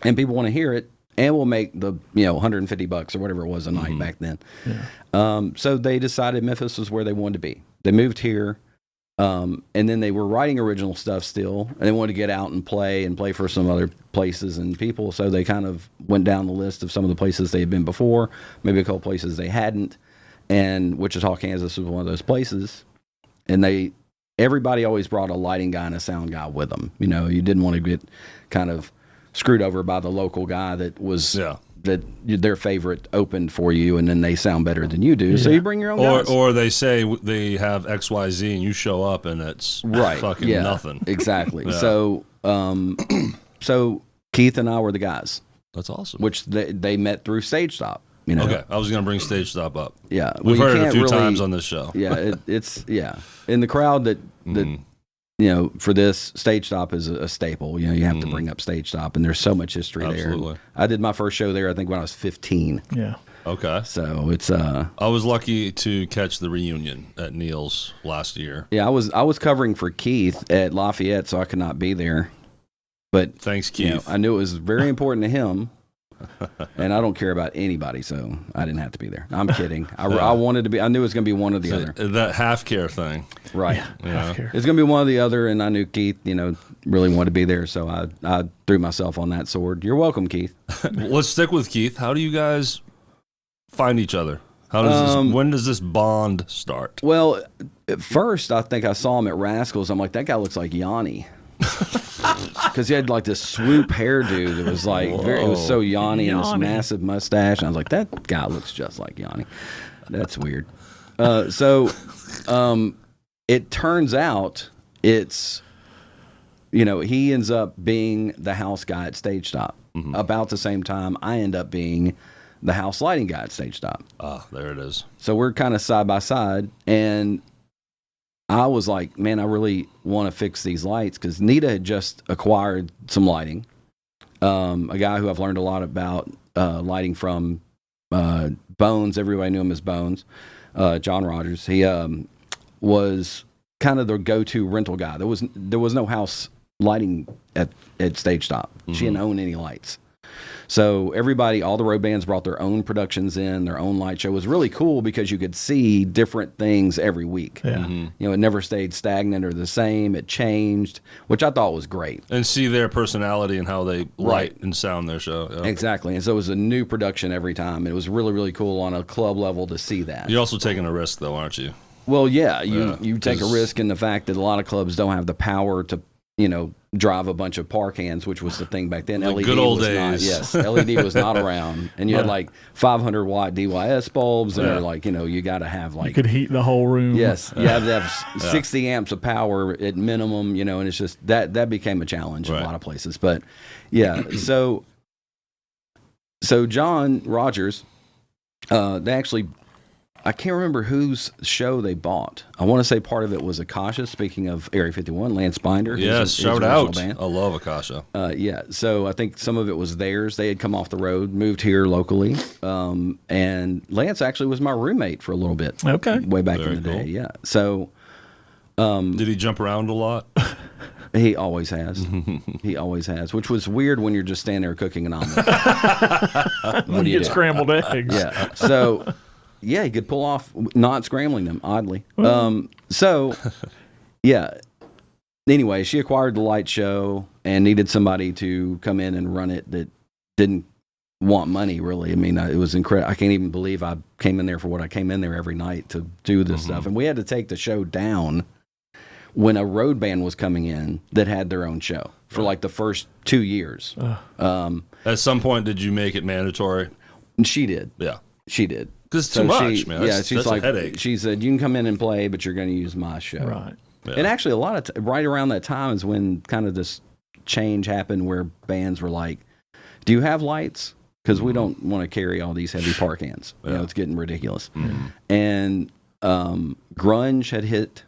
and people want to hear it, and we'll make the $150 or whatever it was a night back then. Yeah. So they decided Memphis was where they wanted to be. They moved here, and then they were writing original stuff still, and they wanted to get out and play for some other places and people. So they kind of went down the list of some of the places they had been before, maybe a couple places they hadn't, and Wichita, Kansas was one of those places. And everybody always brought a lighting guy and a sound guy with them. You didn't want to get kind of screwed over by the local guy that was that their favorite opened for you, and then they sound better than you do. Yeah. So you bring your own guys. Or they say they have XYZ and you show up and it's fucking nothing. Exactly. Yeah. So Keith and I were the guys. That's awesome. Which they met through Stage Stop. Okay, I was going to bring Stage Stop up. Yeah. We've heard it a few times on this show. Yeah, it's in the crowd that for this, Stage Stop is a staple. You have to bring up Stage Stop, and there's so much history there. I did my first show there, I think, when I was 15. Yeah. Okay. So it's I was lucky to catch the reunion at Neil's last year. Yeah, I was covering for Keith at Lafayette, so I could not be there. But thanks, Keith. I knew it was very important to him. And I don't care about anybody, so I didn't have to be there. I'm kidding. I wanted to be. I knew it was going to be one or the other. That Halfacre thing, right? Halfacre. It's going to be one or the other, and I knew Keith, really wanted to be there, so I threw myself on that sword. You're welcome, Keith. Let's stick with Keith. How do you guys find each other? When does this bond start? Well, at first, I think I saw him at Rascals. I'm like, that guy looks like Yanni. Because he had like this swoop hairdo that was like it was so Yanni and this massive mustache, and I was like, that guy looks just like Yanni. That's weird. So it turns out it's he ends up being the house guy at Stage Stop. About the same time I end up being the house lighting guy at Stage Stop. There it is. So we're kind of side by side, and I was like, man, I really want to fix these lights, because Nita had just acquired some lighting. A guy who I've learned a lot about lighting from, Bones. Everybody knew him as Bones. John Rogers. He was kind of the go-to rental guy. There was no house lighting at Stage Stop. She didn't own any lights. So everybody, all the road bands brought their own productions in, their own light show. It was really cool because you could see different things every week. Yeah. You know, it never stayed stagnant or the same. It changed, which I thought was great. And see their personality and how they light and sound their show. Yeah. Exactly. And so it was a new production every time. It was really, really cool on a club level to see that. You're also taking a risk, though, aren't you? Well, yeah, you take a risk in the fact that a lot of clubs don't have the power to, you know, drive a bunch of park hands, which was the thing back then. The LED good old was days. not, yes, LED was not around, and you had like 500 watt DYS bulbs, and they're like, you know, you got to have like You could heat the whole room. yes, you have to have 60 amps of power at minimum, you know, and it's just that became a challenge in a lot of places. But yeah, so John Rogers, they actually. I can't remember whose show they bought. I want to say part of it was Akasha. Speaking of Area 51, Lance Binder. Yes, shout out. I love Akasha. Yeah, so I think some of it was theirs. They had come off the road, moved here locally, and Lance actually was my roommate for a little bit. Okay. Way back in the day, yeah. So did he jump around a lot? He always has. He always has, which was weird when you're just standing there cooking an omelet. When you get scrambled eggs. Yeah, so... Yeah, he could pull off not scrambling them, oddly. So, yeah. Anyway, she acquired the light show and needed somebody to come in and run it that didn't want money, really. I mean, it was incredible. I can't even believe I came in there for what I came in there every night to do this stuff. And we had to take the show down when a road band was coming in that had their own show for like the first 2 years. At some point, did you make it mandatory? She did. Yeah. She did. Because it's too much, man. She's like, a headache. She said, you can come in and play, but you're going to use my show. Right. Yeah. And actually, a lot of right around that time is when kind of this change happened where bands were like, do you have lights? Because we don't want to carry all these heavy park hands. You know, it's getting ridiculous. And grunge had hit,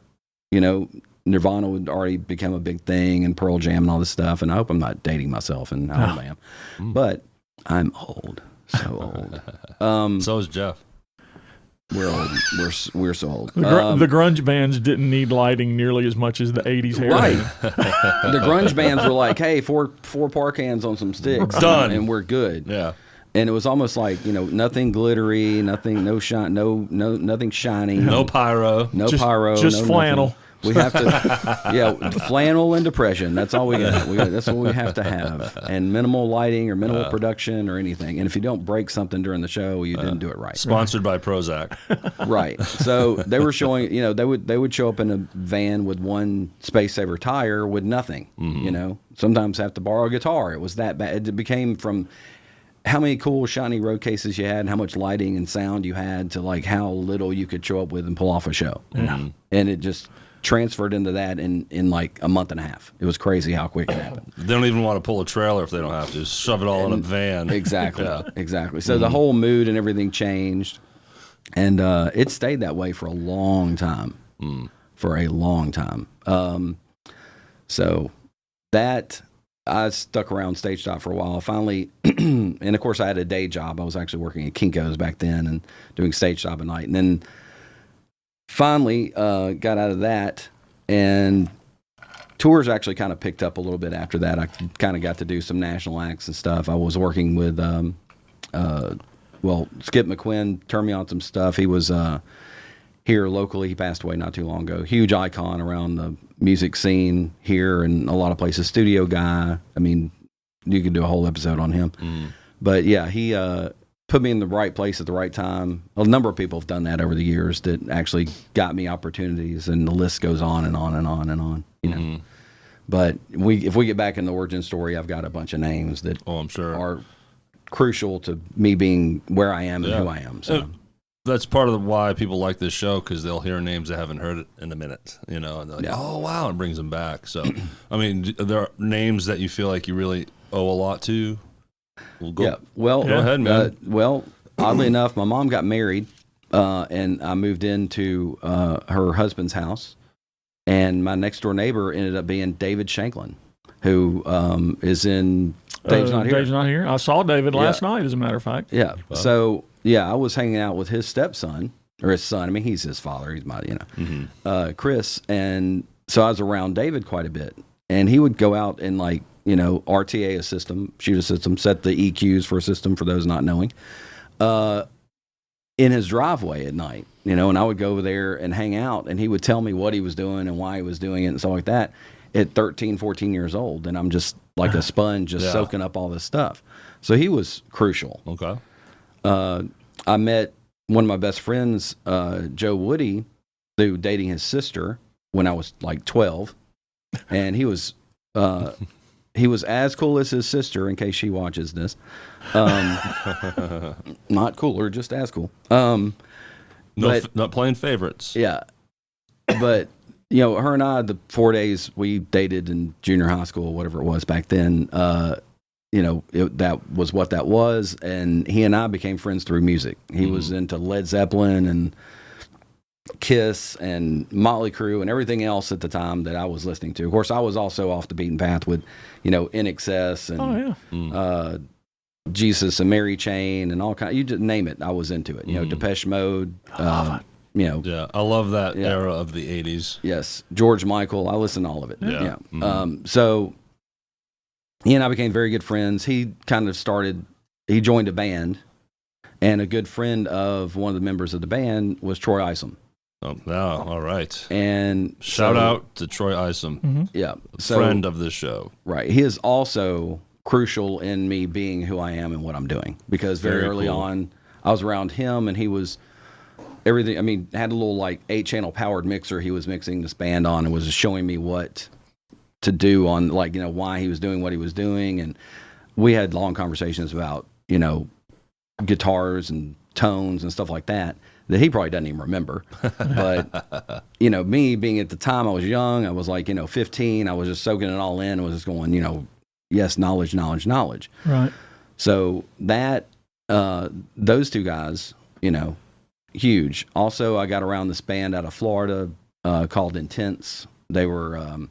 you know, Nirvana had already become a big thing, and Pearl Jam and all this stuff. And I hope I'm not dating myself and how old I am. But I'm old. So old. So is Jeff. We're old. We're so old. The grunge bands didn't need lighting nearly as much as the 80s hair. Right. The grunge bands were like, hey, four park hands on some sticks. Done. And we're good. Yeah. And it was almost like, you know, nothing glittery, nothing shiny. No pyro. No pyro. Just no flannel. Nothing. We have to, flannel and depression. That's all we got. That's what we have to have. And minimal lighting or minimal production or anything. And if you don't break something during the show, you didn't do it right. Sponsored by Prozac. Right. So they were showing, you know, they would show up in a van with one Space Saver tire with nothing, you know, sometimes have to borrow a guitar. It was that bad. It became from how many cool shiny road cases you had and how much lighting and sound you had to like how little you could show up with and pull off a show. And it just transferred into that in like a month and a half. It was crazy how quick it happened. They don't even want to pull a trailer if they don't have to. Just shove it all in a van. Exactly. Exactly. So the whole mood and everything changed. And it stayed that way for a long time. For a long time. So that I stuck around Stage Stop for a while. Finally, and of course I had a day job. I was actually working at Kinko's back then and doing Stage Stop at night. And then finally got out of that, and tours actually kind of picked up a little bit after that. I kind of got to do some national acts and stuff. I was working with, Skip McQuinn turned me on some stuff. He was here locally. He passed away not too long ago. Huge icon around the music scene here and a lot of places. Studio guy. I mean, you could do a whole episode on him. But yeah, he put me in the right place at the right time. A number of people have done that over the years that actually got me opportunities, and the list goes on and on and on and on. You know, but if we get back in the origin story, I've got a bunch of names that I'm sure are crucial to me being where I am and who I am. So that's part of why people like this show, because they'll hear names they haven't heard in a minute. You know, and they're like, oh wow, and brings them back. So, I mean, there are names that you feel like you really owe a lot to. Go ahead, man. Oddly enough, my mom got married, and I moved into her husband's house, and my next door neighbor ended up being David Shanklin, who is in Dave's Not Here. Dave's Not Here. I saw David last night, as a matter of fact. Yeah. Wow. So I was hanging out with his stepson, or his son. I mean, he's his father. He's my, Chris, and so I was around David quite a bit, and he would go out and like RTA a system, shoot a system, set the EQs for a system for those not knowing, in his driveway at night, and I would go over there and hang out, and he would tell me what he was doing and why he was doing it and stuff like that at 13, 14 years old. And I'm just like a sponge, just soaking up all this stuff. So he was crucial. Okay. I met one of my best friends, Joe Woody, through dating his sister when I was like 12. And he was as cool as his sister, in case she watches this. Not cooler, just as cool. Not playing favorites. Yeah. But, her and I, the 4 days we dated in junior high school, whatever it was back then, that was what that was. And he and I became friends through music. He was into Led Zeppelin and Kiss and Motley Crue and everything else at the time that I was listening to. Of course, I was also off the beaten path with, In Excess and Jesus and Mary Chain and all kinds. You just name it, I was into it. Depeche Mode. I love that era of the 80s. Yes, George Michael. I listened to all of it. Yeah. So he and I became very good friends. He kind of he joined a band, and a good friend of one of the members of the band was Troy Isom. Oh, all right. And shout out to Troy Isom. Mm-hmm. Yeah. Friend of the show. Right. He is also crucial in me being who I am and what I'm doing, because very early on I was around him and he was everything. I mean, had a little like 8-channel powered mixer he was mixing this band on and was just showing me what to do on, like, why he was doing what he was doing. And we had long conversations about, guitars and tones and stuff like that he probably doesn't even remember. But, me being at the time, I was young, I was like, 15, I was just soaking it all in and was just going, yes, knowledge. Right. So that, those two guys, huge. Also, I got around this band out of Florida called Intense. They were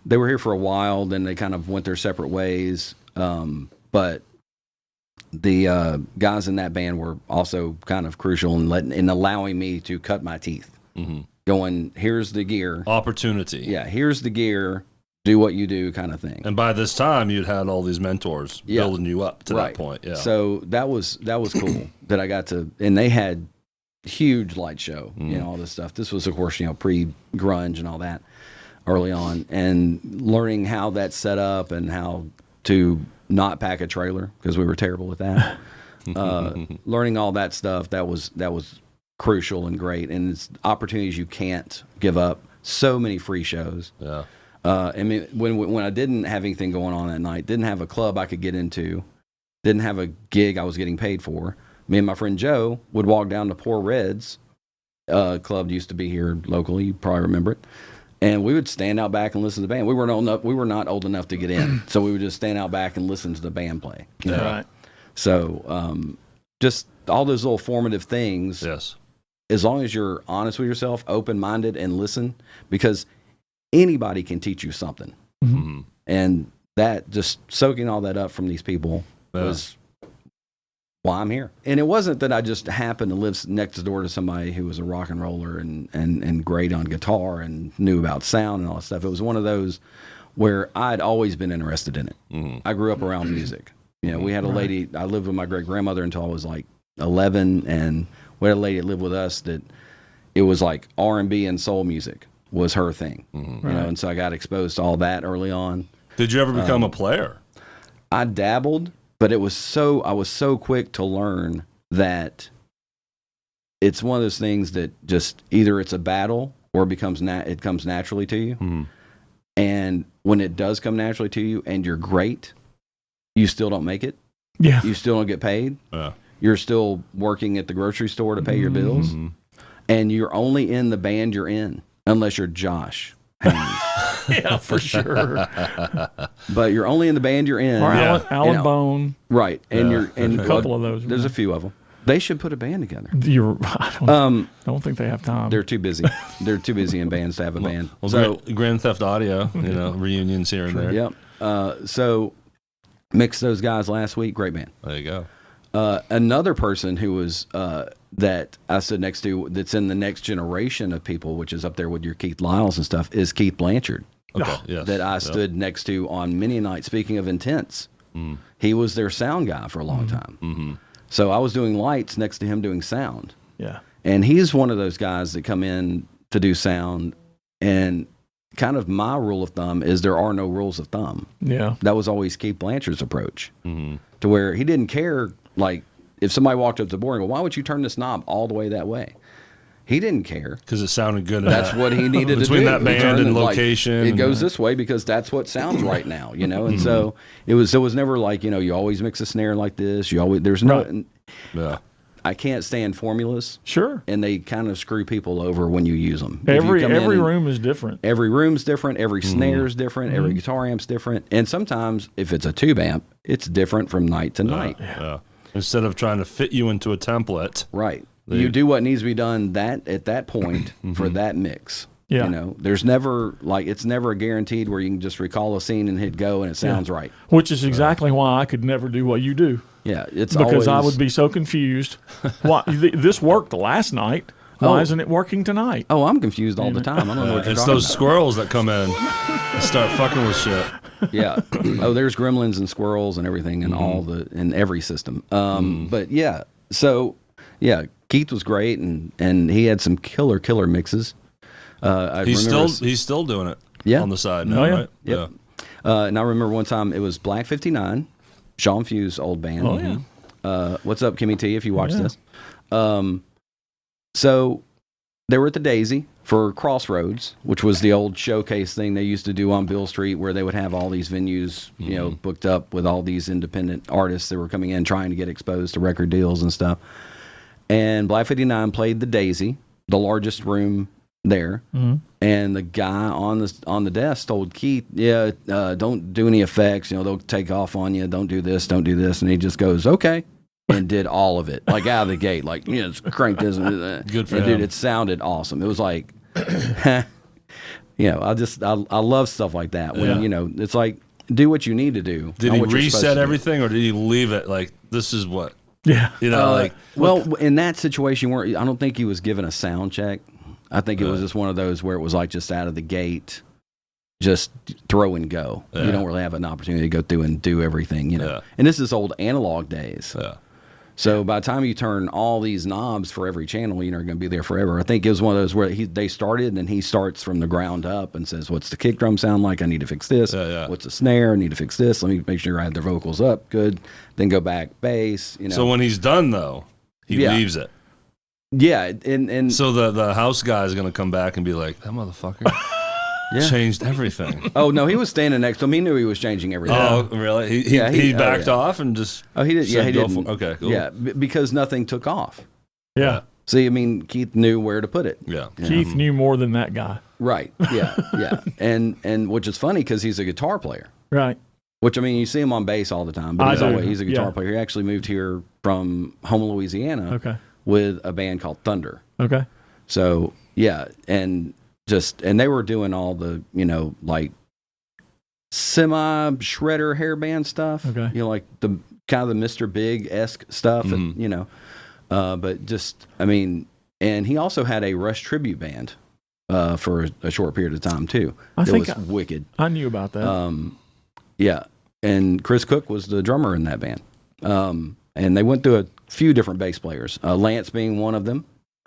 here for a while, then they kind of went their separate ways. But the guys in that band were also kind of crucial in allowing me to cut my teeth. Mm-hmm. Going, here's the gear. Opportunity. Yeah, here's the gear. Do what you do, kind of thing. And by this time, you'd had all these mentors building you up to that point. Yeah. So that was cool that I got to, and they had huge light show, all this stuff. This was, of course, pre-grunge and all that early on, and learning how that's set up and how to not pack a trailer, because we were terrible at that. Learning all that stuff, that was crucial and great, and it's opportunities you can't give up. So many free shows. Yeah. I mean, when I didn't have anything going on that night, didn't have a club I could get into, didn't have a gig I was getting paid for, me and my friend Joe would walk down to Poor Red's club, used to be here locally, you probably remember it, and we would stand out back and listen to the band. We were not old enough to get in, so we would just stand out back and listen to the band play. Right. So just all those little formative things. Yes. As long as you're honest with yourself, open-minded, and listen, because anybody can teach you something. Mm-hmm. And that, just soaking all that up from these people was why I'm here. And it wasn't that I just happened to live next door to somebody who was a rock and roller and great on guitar and knew about sound and all that stuff. It was one of those where I'd always been interested in it. Mm-hmm. I grew up around music. We had a lady, I lived with my great-grandmother until I was like 11, and we had a lady that lived with us that it was like R&B and soul music was her thing. Mm-hmm. And so I got exposed to all that early on. Did you ever become a player? I dabbled, but I was so quick to learn that it's one of those things that just either it's a battle or it comes naturally to you. Mm-hmm. And when it does come naturally to you and you're great, you still don't make it. Yeah. You still don't get paid. Yeah. You're still working at the grocery store to pay your bills. Mm-hmm. And you're only in the band you're in, unless you're Josh Haynes. Yeah, for sure. But you're only in the band you're in. Or Alan Bone. Right. And there's a couple of those. There's a few of them. They should put a band together. I don't think they have time. They're too busy. They're too busy in bands to have a band. Well, so Grand Theft Audio, reunions here and there. Yep. So mixed those guys last week. Great band. There you go. Another person who was that I stood next to, that's in the next generation of people, which is up there with your Keith Lyles and stuff, is Keith Blanchard. Okay. Yes. that I stood next to on many nights. Speaking of Intense, he was their sound guy for a long time. Mm-hmm. So I was doing lights next to him doing sound. Yeah. And he's one of those guys that come in to do sound, and kind of my rule of thumb is there are no rules of thumb. Yeah. That was always Keith Blanchard's approach, to where he didn't care, like, if somebody walked up to the board and go, why would you turn this knob all the way that way? He didn't care. Because it sounded good. That's what he needed to do. Between that band Turn and it, like, location. it goes this way because that's what sounds right now, you know? And so it was never like, you know, you always mix a snare like this. You always, there's no, Right. Yeah. I can't stand formulas. Sure. And they kind of screw people over when you use them. Every room is different. Every room's different. Every snare is different. Every guitar amp's different. And sometimes, if it's a tube amp, it's different from night to night. Yeah. Instead of trying to fit you into a template. Right. You do what needs to be done at that point for that mix. Yeah. You know, there's never, like, it's never a guaranteed where you can just recall a scene and hit go and it sounds right. Which is exactly why I could never do what you do. Yeah. It's Because always, I would be so confused. Why this worked last night. Why isn't it working tonight? Oh, I'm confused all the time. I don't know what you're It's talking those about. squirrels that come in and start fucking with shit. Yeah. Oh, there's gremlins and squirrels and everything in in every system. But yeah, so yeah, Keith was great and he had some killer mixes. He's still doing it on the side now, Oh, yeah. right? Yep. And I remember one time it was Black 59, Sean Few's old band. Oh, yeah. What's up, Kimmy T, if you watch this. So they were at the Daisy for Crossroads, which was the old showcase thing they used to do on Bill Street, where they would have all these venues, you know, booked up with all these independent artists that were coming in trying to get exposed to record deals and stuff. And Black 59 played the Daisy, the largest room there. And the guy on the desk told Keith, don't do any effects, you know, they'll take off on you, don't do this, and he just goes, okay, and did all of it, like out of the gate, like, you know, cranked this and that. Good for and him. dude, it sounded awesome. It was like, you know, I love stuff like that when, you know, it's like, do what you need to do. Did not he what you're supposed to reset do. everything, or did he leave it like, this is what? Yeah. You know, like, well, in that situation where I don't think he was given a sound check. I think it was just one of those where it was like just out of the gate, just throw and go. Yeah. You don't really have an opportunity to go through and do everything, you know. Yeah. And this is old analog days. yeah. So by the time you turn all these knobs for every channel, you're not going to be there forever. I think it was one of those where they started and he starts from the ground up and says, what's the kick drum sound like? I need to fix this. Yeah. What's the snare? I need to fix this. Let me make sure I have their vocals up. Good. Then go back bass, you know. So when he's done, though, he leaves it. Yeah. And So the house guy is going to come back and be like, that motherfucker changed everything. oh, no, he was standing next to him. He knew he was changing everything. Oh, really? He backed off and just. Oh, he did. Yeah, said, he "Go didn't. for-" Okay, cool. Yeah, because nothing took off. Yeah. See, I mean, Keith knew where to put it. Yeah. Keith knew more than that guy. Right. Yeah. Yeah. and which is funny because he's a guitar player. Right. Which, I mean, you see him on bass all the time, but he's a guitar player. He actually moved here from Houma, Louisiana, with a band called Thunder. Okay. So yeah, and they were doing all the, you know, like semi shredder hairband stuff. Okay. You know, like the kind of the Mr. Big-esque stuff, and, you know, but just, I mean, and he also had a Rush tribute band for a short period of time too. It was wicked. I knew about that. Yeah, and Chris Cook was the drummer in that band. And they went through a few different bass players, Lance being one of them.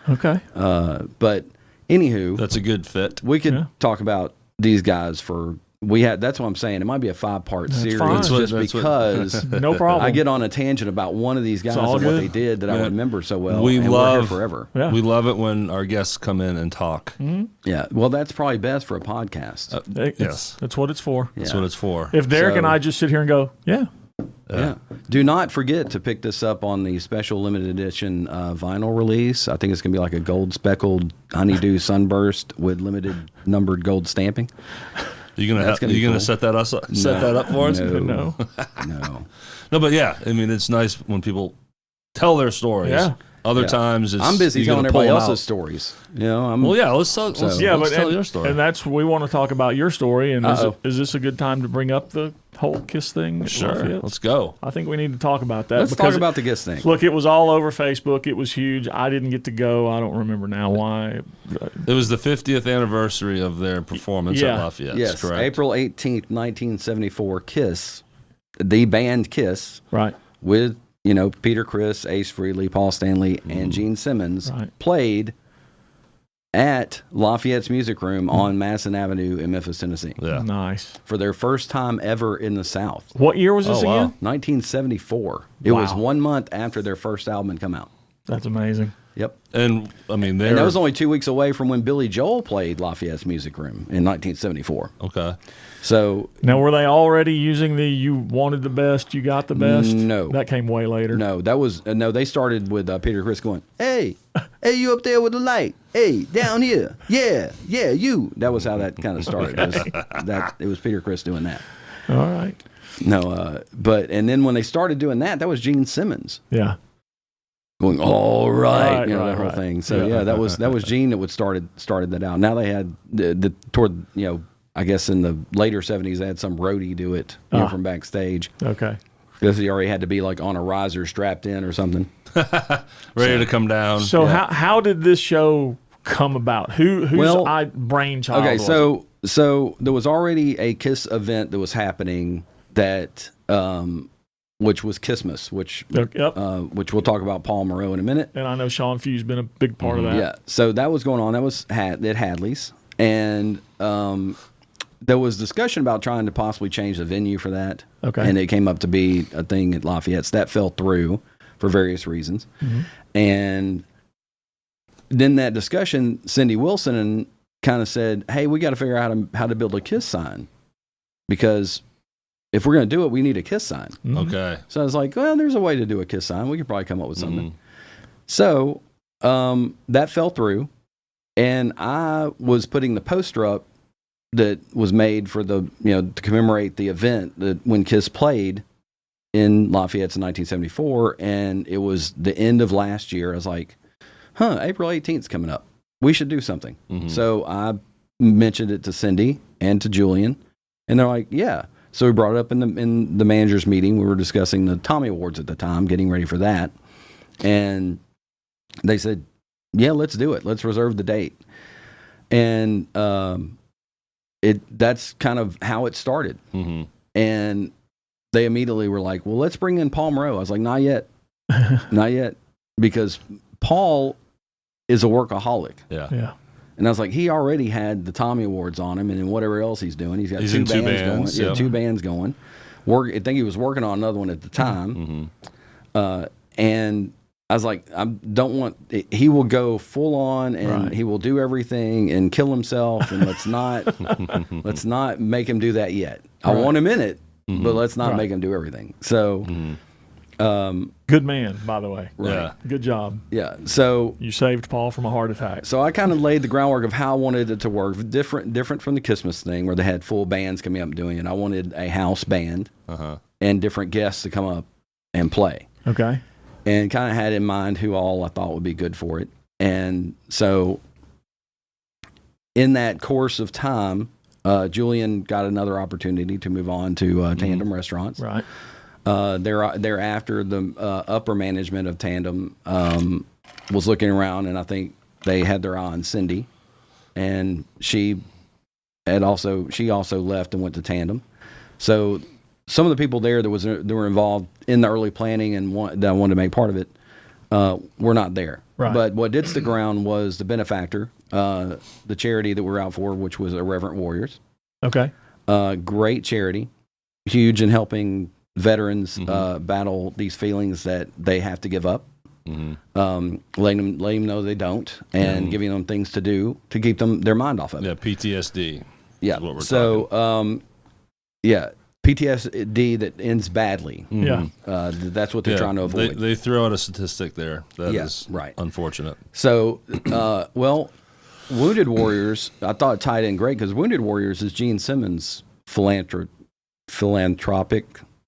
Okay. But anywho, That's a good fit. we could talk about these guys that's what I'm saying. It might be a 5-part series fine. just That's what- because No problem. I get on a tangent about one of these guys all and what good. they did that I remember so well. We and we're here love- forever. Yeah. We love it when our guests come in and talk. Yeah. Well, that's probably best for a podcast. Yes. That's what it's for. That's what it's for. If Derek and So- I just sit here and go, yeah. Yeah. Do not forget to pick this up on the special limited edition vinyl release. I think it's going to be like a gold speckled honeydew sunburst with limited numbered gold stamping. You gonna cool. set that up for us? No. No. No, but yeah, I mean, it's nice when people tell their stories. Yeah. Other times, I'm busy you telling gotta pull everybody them else's out. stories. You know, Well, yeah, let's tell your story. And that's we want to talk about your story. And is this a good time to bring up the whole Kiss thing? Sure, Lafayette? let's go. I think we need to talk about that. Let's talk about the Kiss thing. Look, it was all over Facebook. It was huge. I didn't get to go. I don't remember now why. It was the 50th anniversary of their performance at Lafayette. Yes, correct. April 18th, 1974. Kiss, the band Kiss, Right. with Peter Criss, Ace Frehley, Paul Stanley, and Gene Simmons played at Lafayette's Music Room on Madison Avenue in Memphis, Tennessee. Yeah. Nice. For their first time ever in the South. What year was this again? 1974. It was 1 month after their first album had come out. That's amazing. Yep. And I mean, and that was only 2 weeks away from when Billy Joel played Lafayette's Music Room in 1974. Okay. So now, were they already using the "you wanted the best, you got the best"? No, that came way later. No, that was no. They started with Peter Criss going, "Hey, hey, you up there with the light? Hey, down here, yeah, you." That was how that kind of started. It was Peter Criss doing that. All right. No, and then when they started doing that, that was Gene Simmons. Yeah. Going, all right, that whole thing. So that was Gene that started that out. Now they had toward I guess in the later 70s they had some roadie do it from backstage. Okay. Because he already had to be like on a riser strapped in or something, ready to come down. So how did this show come about? Whose brainchild? Okay, was it? so there was already a Kiss event that was happening that. Which was Kissmas, which we'll talk about Paul Moreau in a minute. And I know Sean Few's been a big part of that. Yeah, so that was going on. That was at Hadley's, and there was discussion about trying to possibly change the venue for that. Okay, and it came up to be a thing at Lafayette's. That fell through for various reasons, and then that discussion, Cindy Wilson kind of said, "Hey, we got to figure out how to build a Kiss sign because." If we're going to do it, we need a Kiss sign. Okay. So I was like, well, there's a way to do a Kiss sign. We could probably come up with something. So that fell through, and I was putting the poster up that was made for the to commemorate the event that when Kiss played in Lafayette in 1974, and it was the end of last year. I was like, April 18th is coming up. We should do something. So I mentioned it to Cindy and to Julian, and they're like, yeah. So we brought it up in the managers meeting. We were discussing the Tommy Awards at the time, getting ready for that. And they said, yeah, let's do it. Let's reserve the date. And that's kind of how it started. And they immediately were like, well, let's bring in Paul Moreau. I was like, not yet. Not yet. Because Paul is a workworkaholic. Yeah. And I was like, he already had the Tommy Awards on him, and then whatever else he's doing, he's got two bands going. Yeah, 2 bands going. I think he was working on another one at the time. And I was like, he will go full on, and he will do everything and kill himself, and let's not make him do that yet. I want him in it, but let's not make him do everything. So. Good man, by the way. Right. Yeah. Good job. Yeah. So you saved Paul from a heart attack. So I kind of laid the groundwork of how I wanted it to work. Different from the Christmas thing where they had full bands coming up and doing it. I wanted a house band and different guests to come up and play. Okay. And kind of had in mind who all I thought would be good for it. And so in that course of time, Julian got another opportunity to move on to Tandem Restaurants. Right. Thereafter, the upper management of Tandem was looking around, and I think they had their eye on Cindy, and she also left and went to Tandem. So some of the people there that were involved in the early planning and that wanted to make part of it were not there. Right. But what did stick around was the benefactor, the charity that we're out for, which was Irreverent Warriors. Okay. Great charity, huge in helping veterans battle these feelings that they have to give up, letting them know they don't, and giving them things to do to keep their mind off of it. Yeah, PTSD. Yeah. Is what we're talking. PTSD that ends badly. Yeah. That's what they're trying to avoid. They throw out a statistic there. That is right. Unfortunate. So, Wounded Warriors, I thought it tied in great because Wounded Warriors is Gene Simmons' philanthropic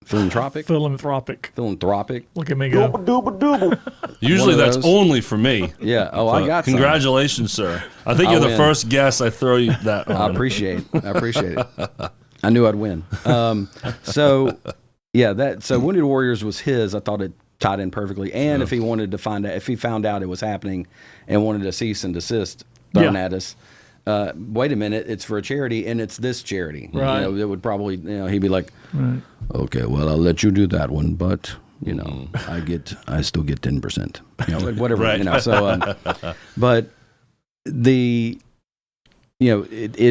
Philanthropic. Philanthropic. Look at me go. Usually that's those. only for me. Yeah. Oh, I got some. Congratulations, sir. I think I'll you're the win. first guest I throw you that on. I appreciate it. I knew I'd win. So Wounded Warriors was his. I thought it tied in perfectly. And if he wanted to find out, if he found out it was happening and wanted to cease and desist thrown at us, wait a minute, it's for a charity and it's this charity. Right. You know, it would probably, he'd be like, okay, well, I'll let you do that one, but I still get 10%. You know, whatever. Right. You know, so, but it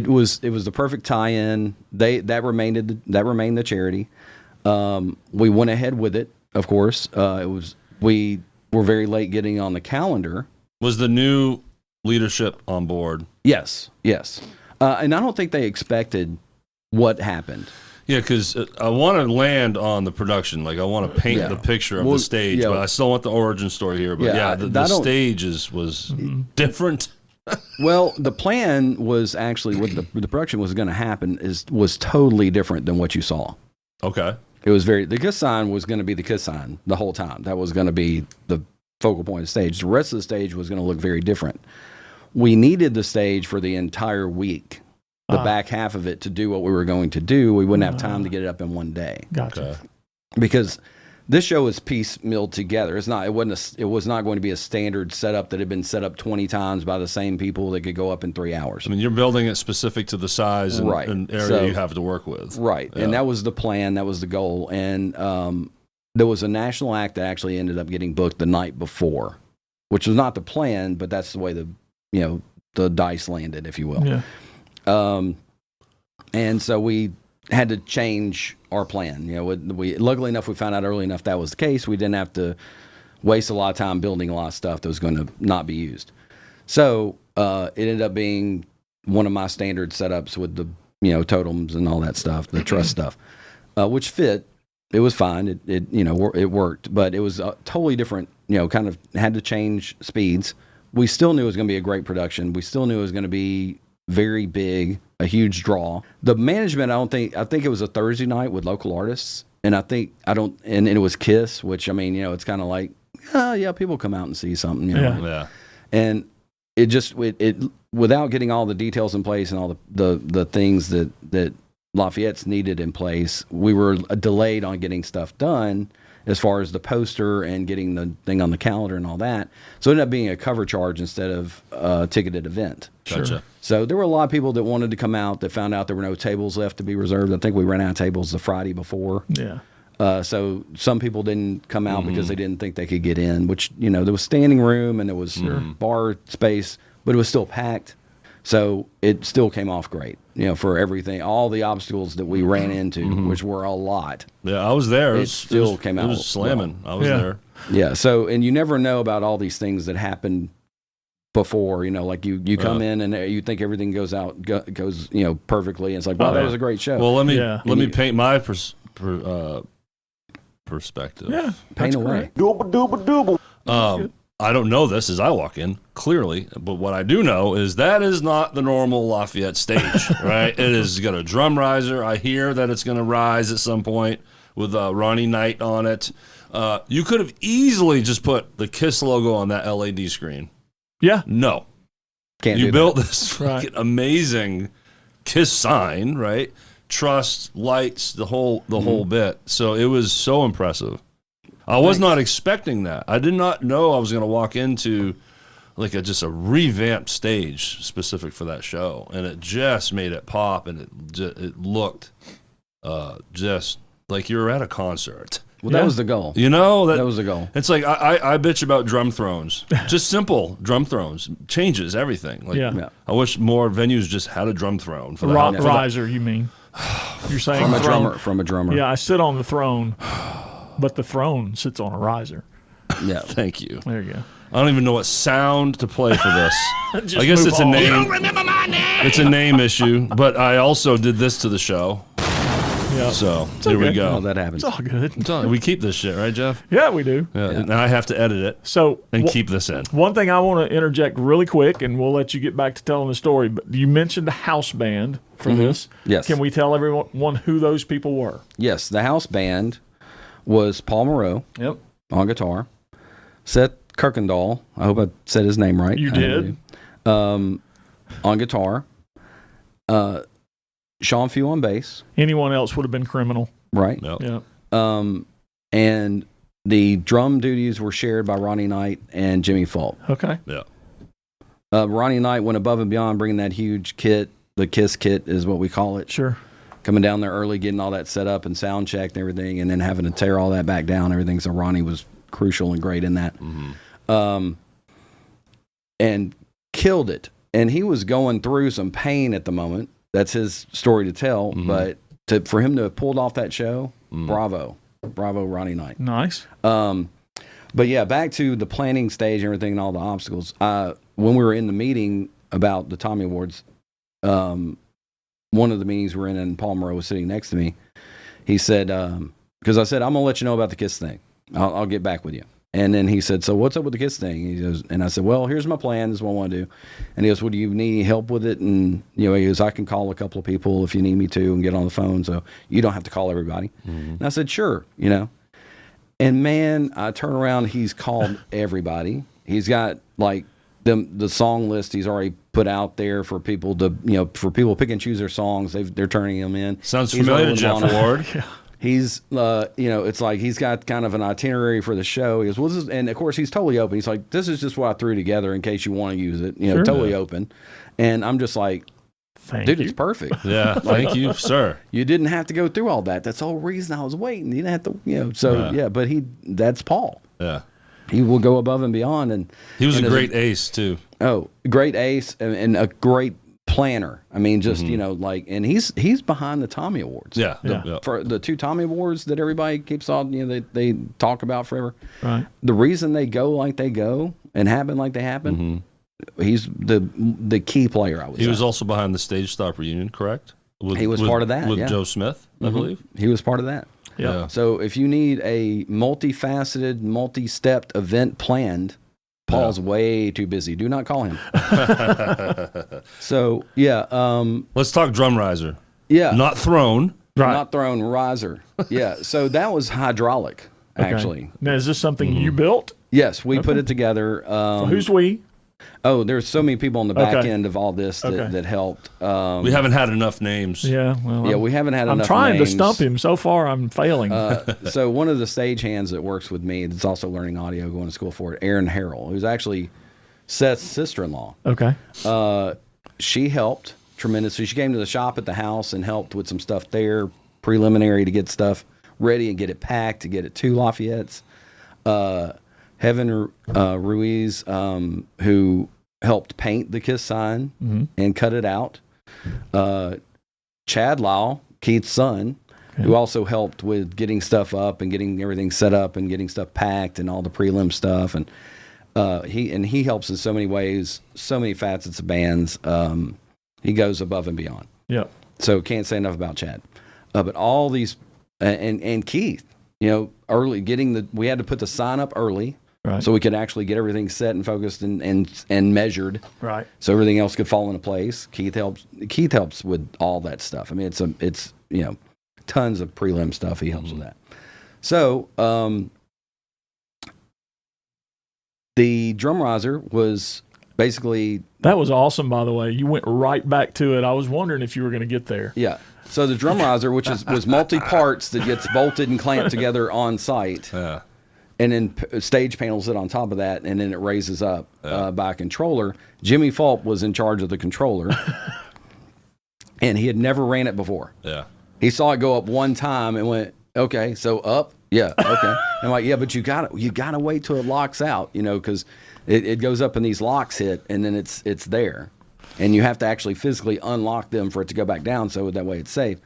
was the perfect tie-in. That remained the charity. We went ahead with it. Of course, we were very late getting on the calendar. Was the new leadership on board? Yes. And I don't think they expected what happened. Yeah, because I want to land on the production. Like, I want to paint the picture of the stage, but I still want the origin story here. But the stage was different. Well, the plan was actually what the production was going to happen was totally different than what you saw. Okay. It was the kiss sign was going to be the kiss sign the whole time. That was going to be the focal point of the stage. The rest of the stage was going to look very different. We needed the stage for the entire week, the back half of it, to do what we were going to do. We wouldn't have time to get it up in one day. Gotcha. Okay. Because this show is piecemealed together. It was not going to be a standard setup that had been set up 20 times by the same people that could go up in 3 hours. I mean, you're building it specific to the size and area you have to work with. Right. Yeah. And that was the plan. That was the goal. And there was a national act that actually ended up getting booked the night before, which was not the plan, but that's the way the dice landed, if you will. Yeah. And so we had to change our plan. We luckily enough, we found out early enough that was the case. We didn't have to waste a lot of time building a lot of stuff that was going to not be used. So it ended up being one of my standard setups with the totems and all that stuff, the truss stuff, which fit. It was fine. It worked, but it was totally different. Kind of had to change speeds. We still knew it was going to be a great production. We still knew it was going to be very big, a huge draw. The management, I think it was a Thursday night with local artists, and and it was Kiss, which it's kind of like, people come out and see something, Yeah. And it just without getting all the details in place and all the things that Lafayette's needed in place, we were delayed on getting stuff done as far as the poster and getting the thing on the calendar and all that. So it ended up being a cover charge instead of a ticketed event. Gotcha. So there were a lot of people that wanted to come out that found out there were no tables left to be reserved. I think we ran out of tables the Friday before. Yeah. So some people didn't come out because they didn't think they could get in, which, there was standing room and there was bar space, but it was still packed. So it still came off great, for everything, all the obstacles that we ran into, which were a lot. Yeah, I was there. It still came out. It was slamming. well. I was there. Yeah. So, and you never know about all these things that happen before, like you come in and you think everything goes perfectly. And it's like, wow, that was a great show. Well, let me paint my perspective. Yeah. Paint away. I don't know this as I walk in, clearly, but what I do know is that is not the normal Lafayette stage, right? It is got a drum riser. I hear that it's going to rise at some point with Ronnie Knight on it. You could have easily just put the KISS logo on that LED screen. Yeah. No. Can't you do built that. this fucking amazing KISS sign, right? Trust, lights, the whole bit. So it was so impressive. I was not expecting that. I did not know I was going to walk into like just a revamped stage specific for that show, and it just made it pop, and it looked just like you were at a concert. Well, that was the goal. That was the goal. It's like I bitch about drum thrones, just simple drum thrones changes everything. Like, yeah. I wish more venues just had a drum throne for riser. You mean? You're saying from a drummer. Yeah, I sit on the throne. But the throne sits on a riser. Yeah. Thank you. There you go. I don't even know what sound to play for this. I guess it's on. a name. You don't remember my name. It's a name issue, but I also did this to the show. Yeah. So here we go. Oh, that happens. It's all good. We keep this shit, right, Jeff? Yeah, we do. Yeah. And I have to edit it and keep this in. One thing I want to interject really quick, and we'll let you get back to telling the story, but you mentioned the house band for this. Yes. Can we tell everyone who those people were? Yes, the house band was Paul Moreau Yep. on guitar, Seth Kirkendall, I hope I said his name right. You did. On guitar, Sean Few on bass, Anyone else would have been criminal. right? No. Yeah. And the drum duties were shared by Ronnie Knight and Jimmy Falk. Okay. Yeah. Ronnie Knight went above and beyond, bringing that huge kit. The KISS kit is what we call it. Sure. Coming down there early, getting all that set up and sound checked and everything, and then having to tear all that back down and everything. So Ronnie was crucial and great in that. And killed it. And he was going through some pain at the moment. That's his story to tell. But for him to have pulled off that show, bravo. Bravo, Ronnie Knight. Nice. But yeah, back to the planning stage and everything and all the obstacles. When we were in the meeting about the Tommy Awards, one of the meetings we're in, and Paul Moreau was sitting next to me. He said, because I said, I'm going to let you know about the KISS thing. I'll get back with you. And then he said, so what's up with the KISS thing? He goes, and I said, well, here's my plan. This is what I want to do. And he goes, well, do you need any help with it? And, he goes, I can call a couple of people if you need me to and get on the phone. So you don't have to call everybody. And I said, sure, And man, I turn around, he's called everybody. He's got like the song list he's already put out there for people to, for people pick and choose their songs. They're turning them in. Sounds He's familiar, rolling Jeff on it. Ward. He's, it's like he's got kind of an itinerary for the show. He goes, well, and of course he's totally open. He's like, this is just what I threw together in case you want to use it. Sure. Totally open. And I'm just like, dude, it's perfect. Yeah, thank you, sir. You didn't have to go through all that. That's the whole reason I was waiting. You didn't have to, So yeah, but that's Paul. Yeah. He will go above and beyond. And He was and a great ace, too. Oh, great ace and a great planner. I mean, just and he's behind the Tommy Awards. Yeah. For the 2 Tommy Awards that everybody keeps on, they talk about forever. Right. The reason they go like they go and happen like they happen, he's the key player. I would say. He was also behind the Stage Stop reunion, correct? He was part of that, with yeah. Joe Smith, I believe. He was part of that. Yeah. So if you need a multifaceted, multi-stepped event planned, Paul's way too busy. Do not call him. So yeah. Let's talk drum riser. Yeah. Not thrown. Right. Not thrown, riser. Yeah. So that was hydraulic, actually. Now, is this something you built? Yes, we put it together. Who's we? Oh, there's so many people on the back Okay. end of all this that helped. We haven't had enough names. Yeah. Well, Yeah, we haven't had I'm enough trying names. to stump him. So far, I'm failing. So one of the stage-hands that works with me, that's also learning audio, going to school for it, Erin Harrell, who's actually Seth's sister-in-law. Okay. She helped tremendously. She came to the shop at the house and helped with some stuff there, preliminary to get stuff ready and get it packed to get it to Lafayette's. Heaven Ruiz, who helped paint the KISS sign and cut it out. Chad Lau, Keith's son, who also helped with getting stuff up and getting everything set up and getting stuff packed and all the prelim stuff. And he helps in so many ways, so many facets of bands. He goes above and beyond. Yeah. So can't say enough about Chad. But all these and Keith, early we had to put the sign up early. Right. So we could actually get everything set and focused and measured. Right. So everything else could fall into place. Keith helps with all that stuff. I mean, it's tons of prelim stuff. He helps with that. So the drum riser was basically That was awesome, by the way. You went right back to it. I was wondering if you were going to get there. yeah. So the drum riser, which was multi parts that gets bolted and clamped together on site. Yeah. And then stage panels it on top of that, and then it raises up by a controller. Jimmy Falk was in charge of the controller, and he had never ran it before. Yeah. He saw it go up one time and went, "Okay, so up, yeah, okay." I'm like, "Yeah, but you gotta wait till it locks out, because it goes up and these locks hit, and then it's there, and you have to actually physically unlock them for it to go back down, so that way it's safe."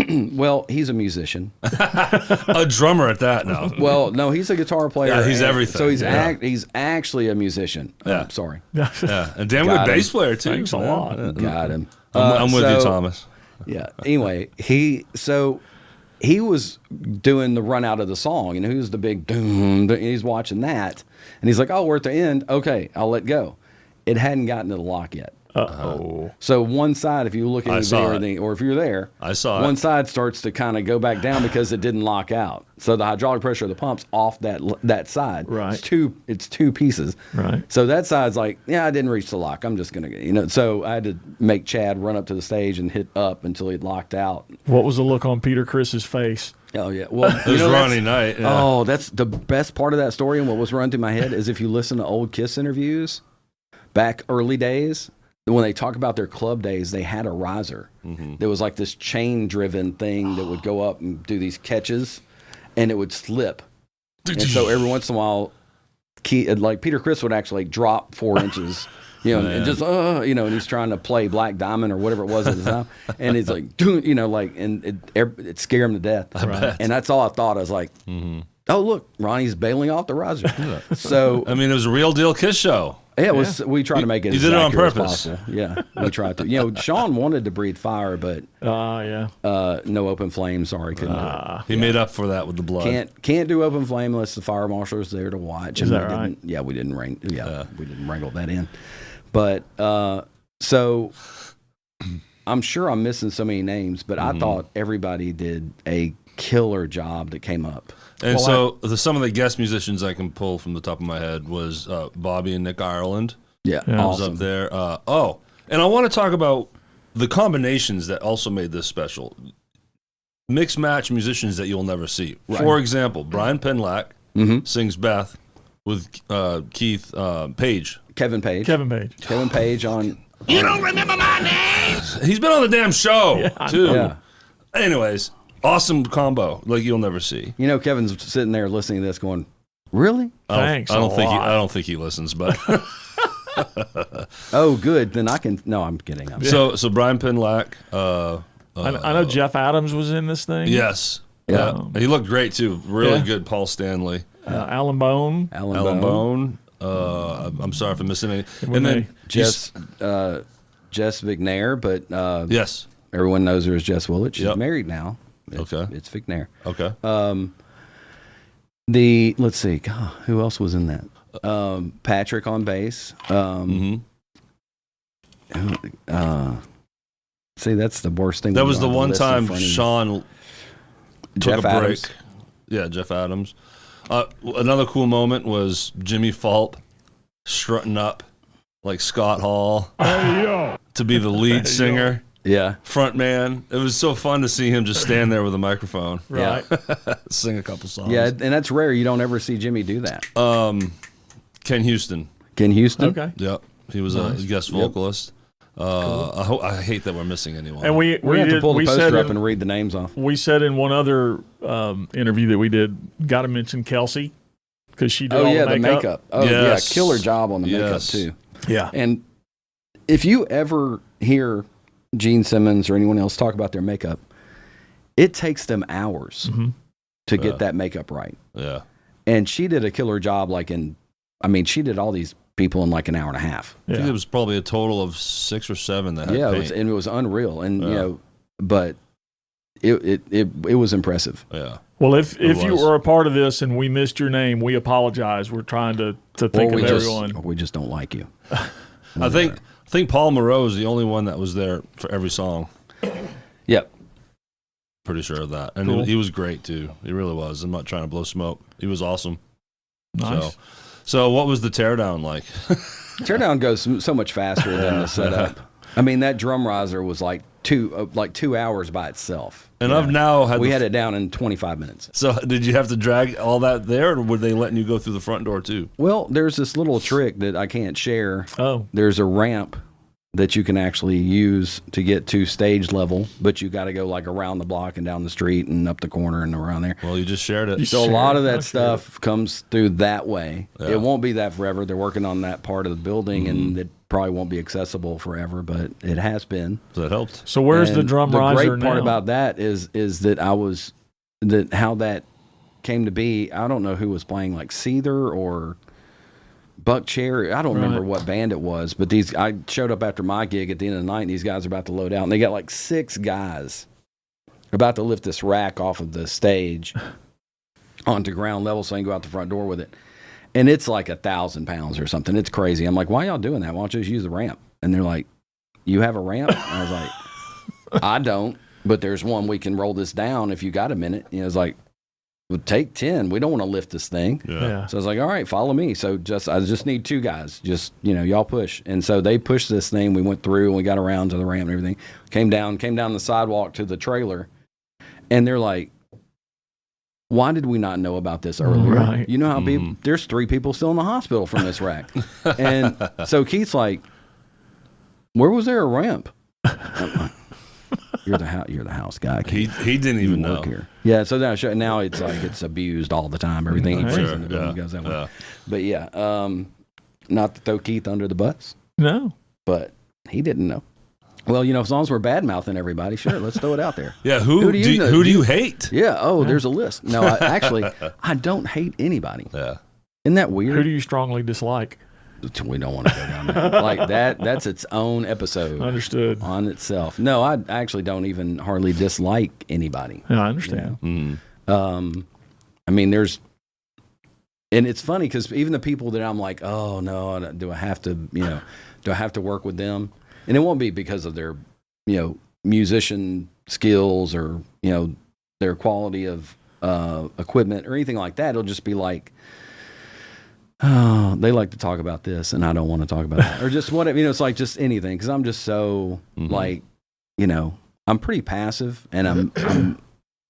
Well, he's a musician. A drummer at that now. Well, no, he's a guitar player. Yeah, he's and- everything. So he's Yeah. he's actually a musician. Yeah. I'm sorry. Yeah. And damn Got good him. bass player, too. Thanks a man. lot. Yeah. Got him. I'm with you, So- Thomas. Yeah. Anyway, he was doing the run out of the song, and who's the big doom? He's watching that, and he's like, "Oh, we're at the end. Okay, I'll let go." It hadn't gotten to the lock yet. So one side, if you look at I the saw video, or if you're there, I saw one it. side starts to kind of go back down because it didn't lock out. So the hydraulic pressure of the pump's off that side. Right. It's two pieces. Right. So that side's like, yeah, I didn't reach the lock. I'm just gonna get, So I had to make Chad run up to the stage and hit up until he'd locked out. What was the look on Peter Chris's face? Oh yeah. Well, It was Ronnie Knight. Yeah. Oh, that's the best part of that story. And what was running through my head is if you listen to old Kiss interviews back early days, when they talk about their club days, they had a riser. There was like this chain-driven thing that would go up and do these catches, and it would slip. And so every once in a while, like Peter Criss would actually drop 4 inches, and just and he's trying to play Black Diamond or whatever it was at the time, and it's like, and it scared him to death. And that's all I thought. I was like, oh look, Ronnie's bailing off the riser. So I mean, it was a real deal Kiss show. yeah, it was. We tried to make it. You as did it on accurate as purpose. possible. Yeah, we tried to. Sean wanted to breathe fire, but Yeah. no open flame. Sorry, couldn't do it. He made up for that with the blood. Can't do open flame unless the fire marshal is there to watch. Is and that we right? didn't- Yeah, we didn't we didn't wrangle that in. But so I'm sure I'm missing so many names, but I thought everybody did a killer job that came up. And some of the guest musicians I can pull from the top of my head was Bobby and Nick Ireland. Yeah, Yeah. Was awesome. up there. And I want to talk about the combinations that also made this special. Mixed match musicians that you'll never see. For example, Brian Penlack sings Beth with Keith Page. Kevin Page. Kevin Page on. You don't remember my name? He's been on the damn show too. Yeah. Anyways, awesome combo like you'll never see. Kevin's sitting there listening to this, going, "Really? Thanks. I don't think lot. I don't think he listens, but Oh, good. Then I can." No, I'm kidding. so Brian Penlack. I know Jeff Adams was in this thing. Yes. Yeah. He looked great too. Really Yeah. good. Paul Stanley. Alan Bone. Alan Bone. I'm sorry if I'm missing any. When And then Jess Vignair, but yes. everyone knows her as Jess Willett. She's Yep. married now. Okay. It's Vignair. Okay. Let's see, God, who else was in that? Patrick on bass. See, that's the worst thing. That when was you the have a one list in time front of you. Sean took Jeff a break. Adams. Yeah, Jeff Adams. Another cool moment was Jimmy Falp strutting up like Scott Hall to be the lead singer, Yeah, front man. It was so fun to see him just stand there with a microphone, Right. sing a couple songs. yeah, and that's rare. You don't ever see Jimmy do that. Ken Houston. Ken Houston. Okay. Yep, he was a guest vocalist. I hate that we're missing anyone. And we We have to did. pull the We poster said up in, and read the names off. we said in one other interview that we did, got to mention Kelsey because she did Oh all yeah, the makeup. Oh Yes. yeah, killer job on the makeup Yes. too. Yeah. And if you ever hear Gene Simmons or anyone else talk about their makeup, it takes them hours to get that makeup right. yeah, And she did a killer job. She did all these people in like an hour and a half. I think Yeah. it was probably a total of 6 or 7 that had Yeah, paint. it was unreal. And Yeah. but it was impressive. Yeah. Well, if you was. were a part of this and we missed your name, we apologize. We're trying to think of everyone. We just don't like you. I think Paul Moreau is the only one that was there for every song. Yep. Pretty sure of that. And Cool. he was great too. He really was. I'm not trying to blow smoke. He was awesome. Nice. So what was the teardown like? Teardown goes so much faster than the setup. I mean, that drum riser was like 2 hours by itself. And I've now had We had it down in 25 minutes. So did you have to drag all that there, or were they letting you go through the front door too? Well, there's this little trick that I can't share. Oh. There's a ramp that you can actually use to get to stage level, but you got to go like around the block and down the street and up the corner and around there. Well, you just shared it. So a Sure. lot of that Okay. stuff comes through that way. Yeah. It won't be that forever. They're working on that part of the building, and it probably won't be accessible forever, but it has been. So that helped. So where's the And drum the riser great part now? about that is that how that came to be. I don't know who was playing, like Seether or Buck Cherry. I don't remember what band it was, but I showed up after my gig at the end of the night, and these guys are about to load out, and they got like 6 guys about to lift this rack off of the stage onto ground level so they can go out the front door with it. And it's like 1,000 pounds or something. It's crazy. I'm like, why y'all doing that? Why don't you just use the ramp? And they're like, you have a ramp? And I was like, I don't, but there's one we can roll this down if you got a minute. You know, it's like, well, take 10. We don't want to lift this thing. Yeah. So I was like, all right, follow me. So I just need 2 guys. Just, y'all push. And so they pushed this thing. We went through and we got around to the ramp and everything. Came down the sidewalk to the trailer. And they're like, why did we not know about this earlier? Right. You know how there's 3 people still in the hospital from this wreck. And so Keith's like, where was there a ramp? You're the house guy. Keith. He didn't even know. Here. Yeah, so now it's like it's abused all the time. Everything he brings in the building goes that way. But yeah, not to throw Keith under the bus. No. But he didn't know. Well, as long as we're bad mouthing everybody, sure, let's throw it out there. Yeah, who do you hate? Yeah, there's a list. No, I don't hate anybody. Yeah. Isn't that weird? Who do you strongly dislike? We don't want to go down there. Like that's its own episode. Understood. On itself. No, I actually don't even hardly dislike anybody. Yeah, I understand. I mean, and it's funny because even the people that I'm like, oh no, do I have to work with them? And it won't be because of their, musician skills or, their quality of equipment or anything like that. It'll just be like, oh, they like to talk about this and I don't want to talk about that. Or just whatever, it's like just anything. Cause I'm just so like, I'm pretty passive and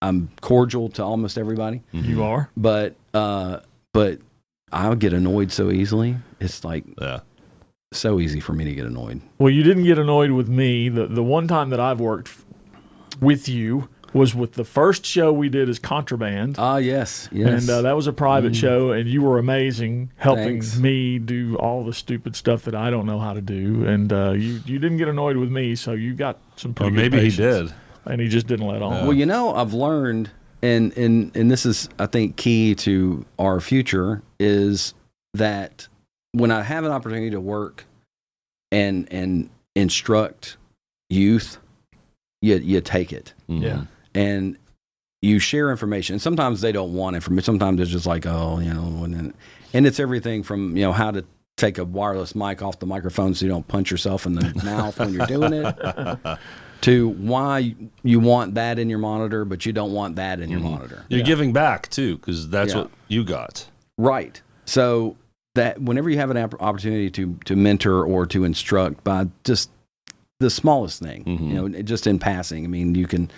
I'm cordial to almost everybody. You are? But I'll get annoyed so easily. It's like, so easy for me to get annoyed. Well, you didn't get annoyed with me. The one time that I've worked with you was with the first show we did as Contraband. Yes. And that was a private show, and you were amazing helping Thanks. me do all the stupid stuff that I don't know how to do. And you didn't get annoyed with me, so you got some pretty good maybe patience. he did. And he just didn't let on. Well, I've learned, and this is, I think, key to our future, is that when I have an opportunity to work and instruct youth, you take it. Yeah. And you share information. And sometimes they don't want information. Sometimes it's just like, and it's everything from, how to take a wireless mic off the microphone so you don't punch yourself in the mouth when you're doing it, to why you want that in your monitor, but you don't want that in your monitor. You're giving back, too, because that's what you got. Right. So that whenever you have an opportunity to mentor or to instruct by just the smallest thing, just in passing, I mean,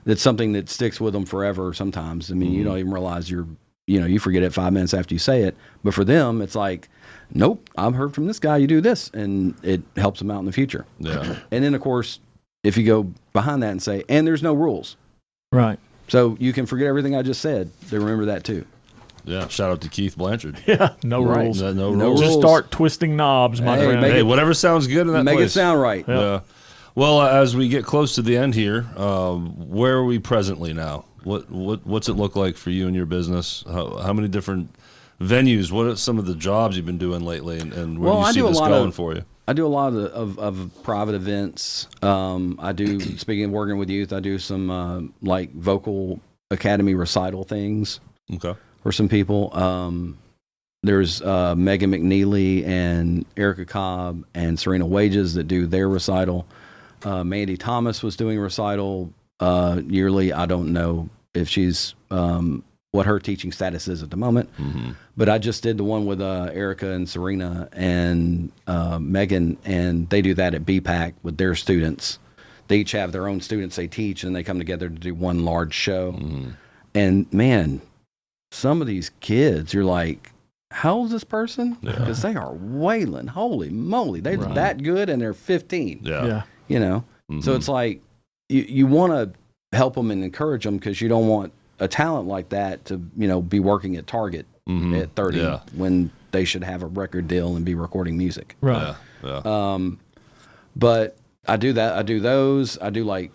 it's something that sticks with them forever sometimes. I mean, you don't even realize you forget it 5 minutes after you say it. But for them, it's like, nope, I've heard from this guy, you do this. And it helps them out in the future. Yeah. And then, of course, if you go behind that and say, and there's no rules. Right. So you can forget everything I just said. They remember that too. Yeah, shout out to Keith Blanchard. Yeah, no rules. No rules. Just start twisting knobs, my friend. Hey, whatever sounds good in that Make place. it sound right. Yeah. Well, as we get close to the end here, where are we presently now? What's it look like for you and your business? How many different venues? What are some of the jobs you've been doing lately, and where do you see this going for you? I do a lot of private events. I do, speaking of working with youth, I do some like vocal academy recital things. Okay. For some people. There's Megan McNeely and Erica Cobb and Serena Wages that do their recital. Mandy Thomas was doing a recital yearly. I don't know if she's what her teaching status is at the moment, but I just did the one with Erica and Serena and Megan, and they do that at BPAC with their students. They each have their own students they teach, and they come together to do one large show. And man, some of these kids, you're like, how old is this person? Because they are wailing. Holy moly. They're that good and they're 15. Yeah. So it's like you want to help them and encourage them because you don't want a talent like that to, be working at Target at 30 when they should have a record deal and be recording music. Right. But I do that. I do those. I do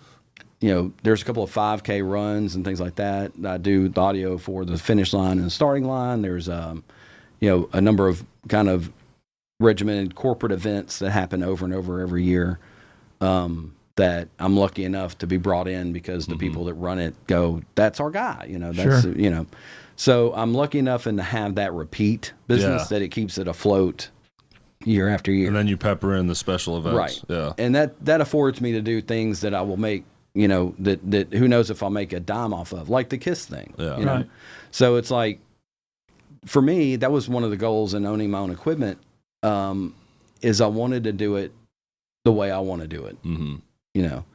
there's a couple of 5K runs and things like that. I do the audio for the finish line and the starting line. There's, a number of kind of regimented corporate events that happen over and over every year that I'm lucky enough to be brought in because the people that run it go, that's our guy, that's, So I'm lucky enough to have that repeat business that it keeps it afloat year after year. And then you pepper in the special events. Right. Yeah. And that affords me to do things that I will make, you know, that who knows if I'll make a dime off of, like the Kiss thing. Yeah. You know? Right. So it's like, for me, that was one of the goals in owning my own equipment, is I wanted to do it the way I want to do it. Mm-hmm. You know,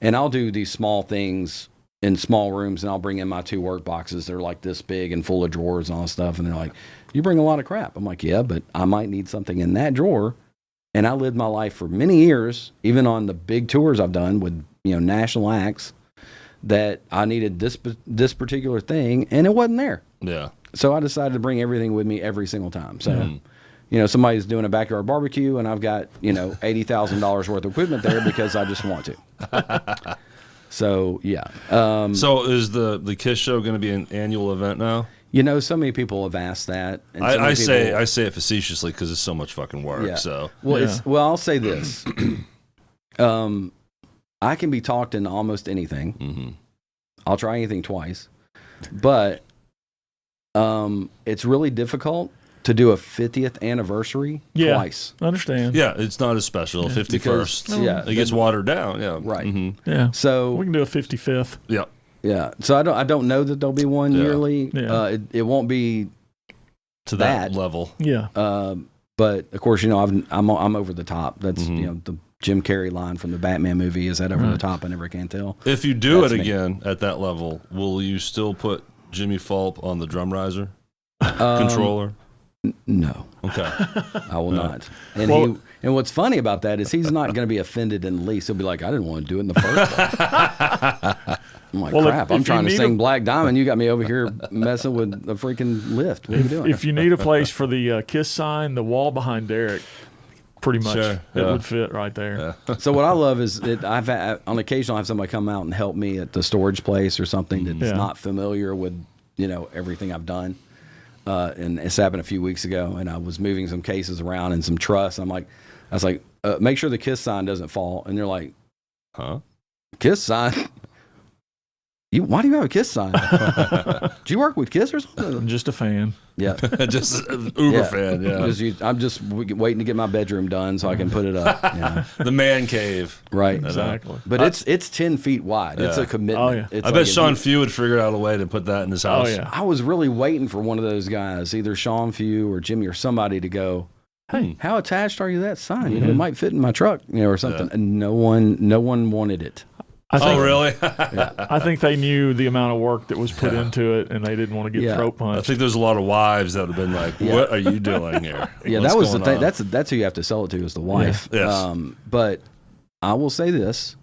and I'll do these small things in small rooms, and I'll bring in my 2 work boxes. They're like this big and full of drawers and all that stuff. And they're like, you bring a lot of crap. I'm like, yeah, but I might need something in that drawer. And I lived my life for many years, even on the big tours I've done with, you know, national acts, that I needed this particular thing, and it wasn't there. Yeah. So I decided to bring everything with me every single time. So, you know, somebody's doing a backyard barbecue, and I've got, you know, $80,000 worth of equipment there because I just want to. So, yeah. So is the Kiss show going to be an annual event now? You know, so many people have asked that. And so I many say people- it facetiously because it's so much fucking work. Yeah. So Well, Yeah. well, I'll say this. I can be talked into almost anything. Mm-hmm. I'll try anything twice. But it's really difficult to do a 50th anniversary twice. I understand. yeah, it's not as special. 51st. Because, yeah, It gets watered down. Yeah. Right. Mm-hmm. Yeah. So We can do a 55th. Yeah. yeah, so I don't know that there'll be one Yeah. yearly. Yeah. It won't be, To that That- level. Yeah. but of course, you know, I'm over the top. That's Mm-hmm. you know, the Jim Carrey line from the Batman movie. Is that over the top? I never can tell. If you do That's it me. again at that level, will you still put Jimmy Fulp on the drum riser controller? No, Okay. I will not. And Well- and what's funny about that is he's not going to be offended in the least. He'll be like, I didn't want to do it in the first place. I'm like, Well, crap, if I'm you trying to need sing a- Black Diamond. You got me over here messing with the freaking lift. What are you doing? If you need a place for the Kiss sign, the wall behind Derrick, pretty much, Sure, it yeah. would fit right there. So what I love is that on occasion I'll have somebody come out and help me at the storage place or something that's Yeah. not familiar with, you know, everything I've done. And it's happened a few weeks ago, and I was moving some cases around and some truss. I was like, make sure the Kiss sign doesn't fall. And they're like, Huh? Kiss sign? Why do you have a Kiss sign? Do you work with Kiss or something? I'm just a fan. Yeah. Just an Uber fan. Yeah. I'm just waiting to get my bedroom done so I can put it up. You know? The man cave. Right. Exactly. But it's 10 feet wide. It's Yeah. a commitment. Oh, yeah. It's I like bet if Sean you- Few would figure out a way to put that in his Oh, house. yeah. I was really waiting for one of those guys, either Sean Few or Jimmy or somebody, to go, hey, how attached are you to that sign? You know, it might fit in my truck, you know, or something. Yeah. And no one wanted it. I think, Oh, really? I think they knew the amount of work that was put into it, and they didn't want to get Yeah. throat I punched. think there's a lot of wives that would have been like, "What are you doing here?" Yeah, What's that was the going thing. on?" That's who you have to sell it to, is the wife. Yeah. Yes. But I will say this: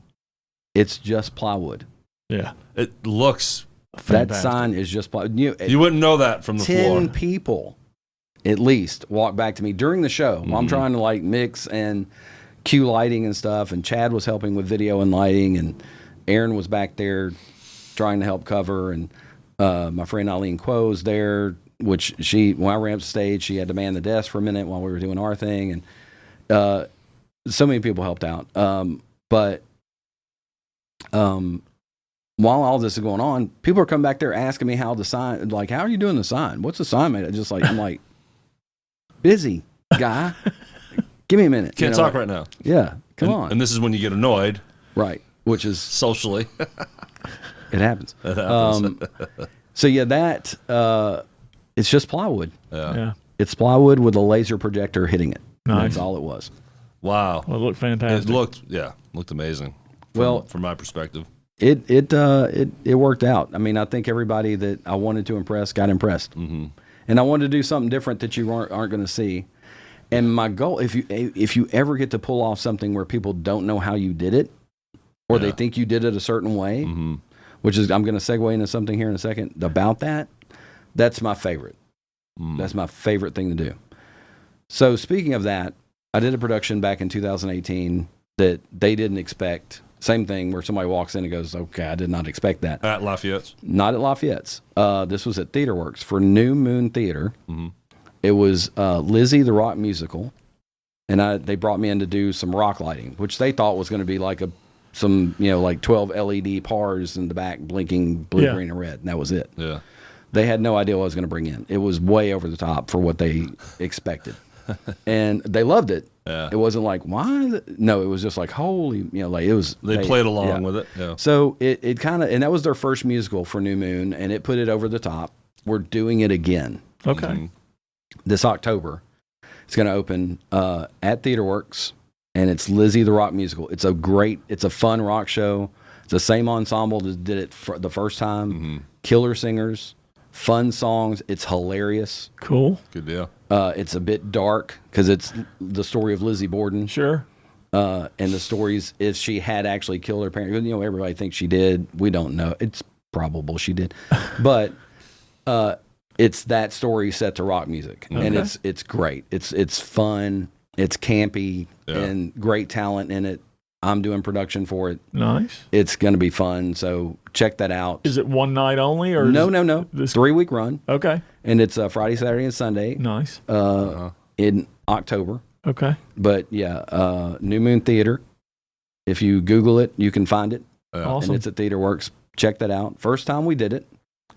it's just plywood. Yeah. It looks. That Fantastic. sign is just plywood. You wouldn't know that from the 10 floor. people at least walked back to me during the show while I'm trying to like mix and cue lighting and stuff, and Chad was helping with video and lighting, and Aaron was back there trying to help cover, and my friend Eileen Quo's there, which when I ran up the stage, she had to man the desk for a minute while we were doing our thing, and so many people helped out. But while all this is going on, people are coming back there asking me how the sign, like, how are you doing the sign? What's the sign made? Just like, I'm like, busy guy. Give me a minute. Can't talk right now. Yeah, come And- on. And this is when you get annoyed Right, which is, socially. it happens. It happens. So yeah, that it's just plywood. Yeah. It's plywood with a laser projector hitting it. Nice. That's all it was. Wow. Well, it looked It fantastic. looked amazing. Well- from my perspective. It worked out. I mean, I think everybody that I wanted to impress got impressed, and I wanted to do something different that you aren't going to see. And my goal, if you ever get to pull off something where people don't know how you did it, or they think you did it a certain way, which is, I'm going to segue into something here in a second about that. That's my favorite. That's my favorite thing to do. So speaking of that, I did a production back in 2018 that they didn't expect. Same thing where somebody walks in and goes, okay, I did not expect that. At Lafayette's. Not at Lafayette's. This was at Theater Works for New Moon Theater. It was Lizzie the Rock Musical, and they brought me in to do some rock lighting, which they thought was going to be like some 12 LED pars in the back blinking blue, green, and red, and that was it. Yeah. They had no idea what I was going to bring in. It was way over the top for what they expected. and they loved it. Yeah. It wasn't like, why? No, it was just like, holy, like it was. They played along with it. Yeah. So it kind of, and that was their first musical for New Moon, and it put it over the top. We're doing it again. Okay. This October. It's going to open at TheaterWorks, and it's Lizzie the Rock Musical. It's a fun rock show. It's the same ensemble that did it for the first time. Killer singers, fun songs. It's hilarious. Cool. Good deal. It's a bit dark because it's the story of Lizzie Borden. Sure. And the stories if she had actually killed her parents. Everybody thinks she did. We don't know. It's probable she did, but it's that story set to rock music, and it's great. It's fun. It's campy and great talent in it. I'm doing production for it. Nice. It's going to be fun. So check that out. Is it one night only or no? 3-week run. Okay. And it's Friday, Saturday, and Sunday. Nice. In October. Okay. But yeah, New Moon Theater. If you Google it, you can find it. Awesome. And it's at TheaterWorks. Check that out. First time we did it.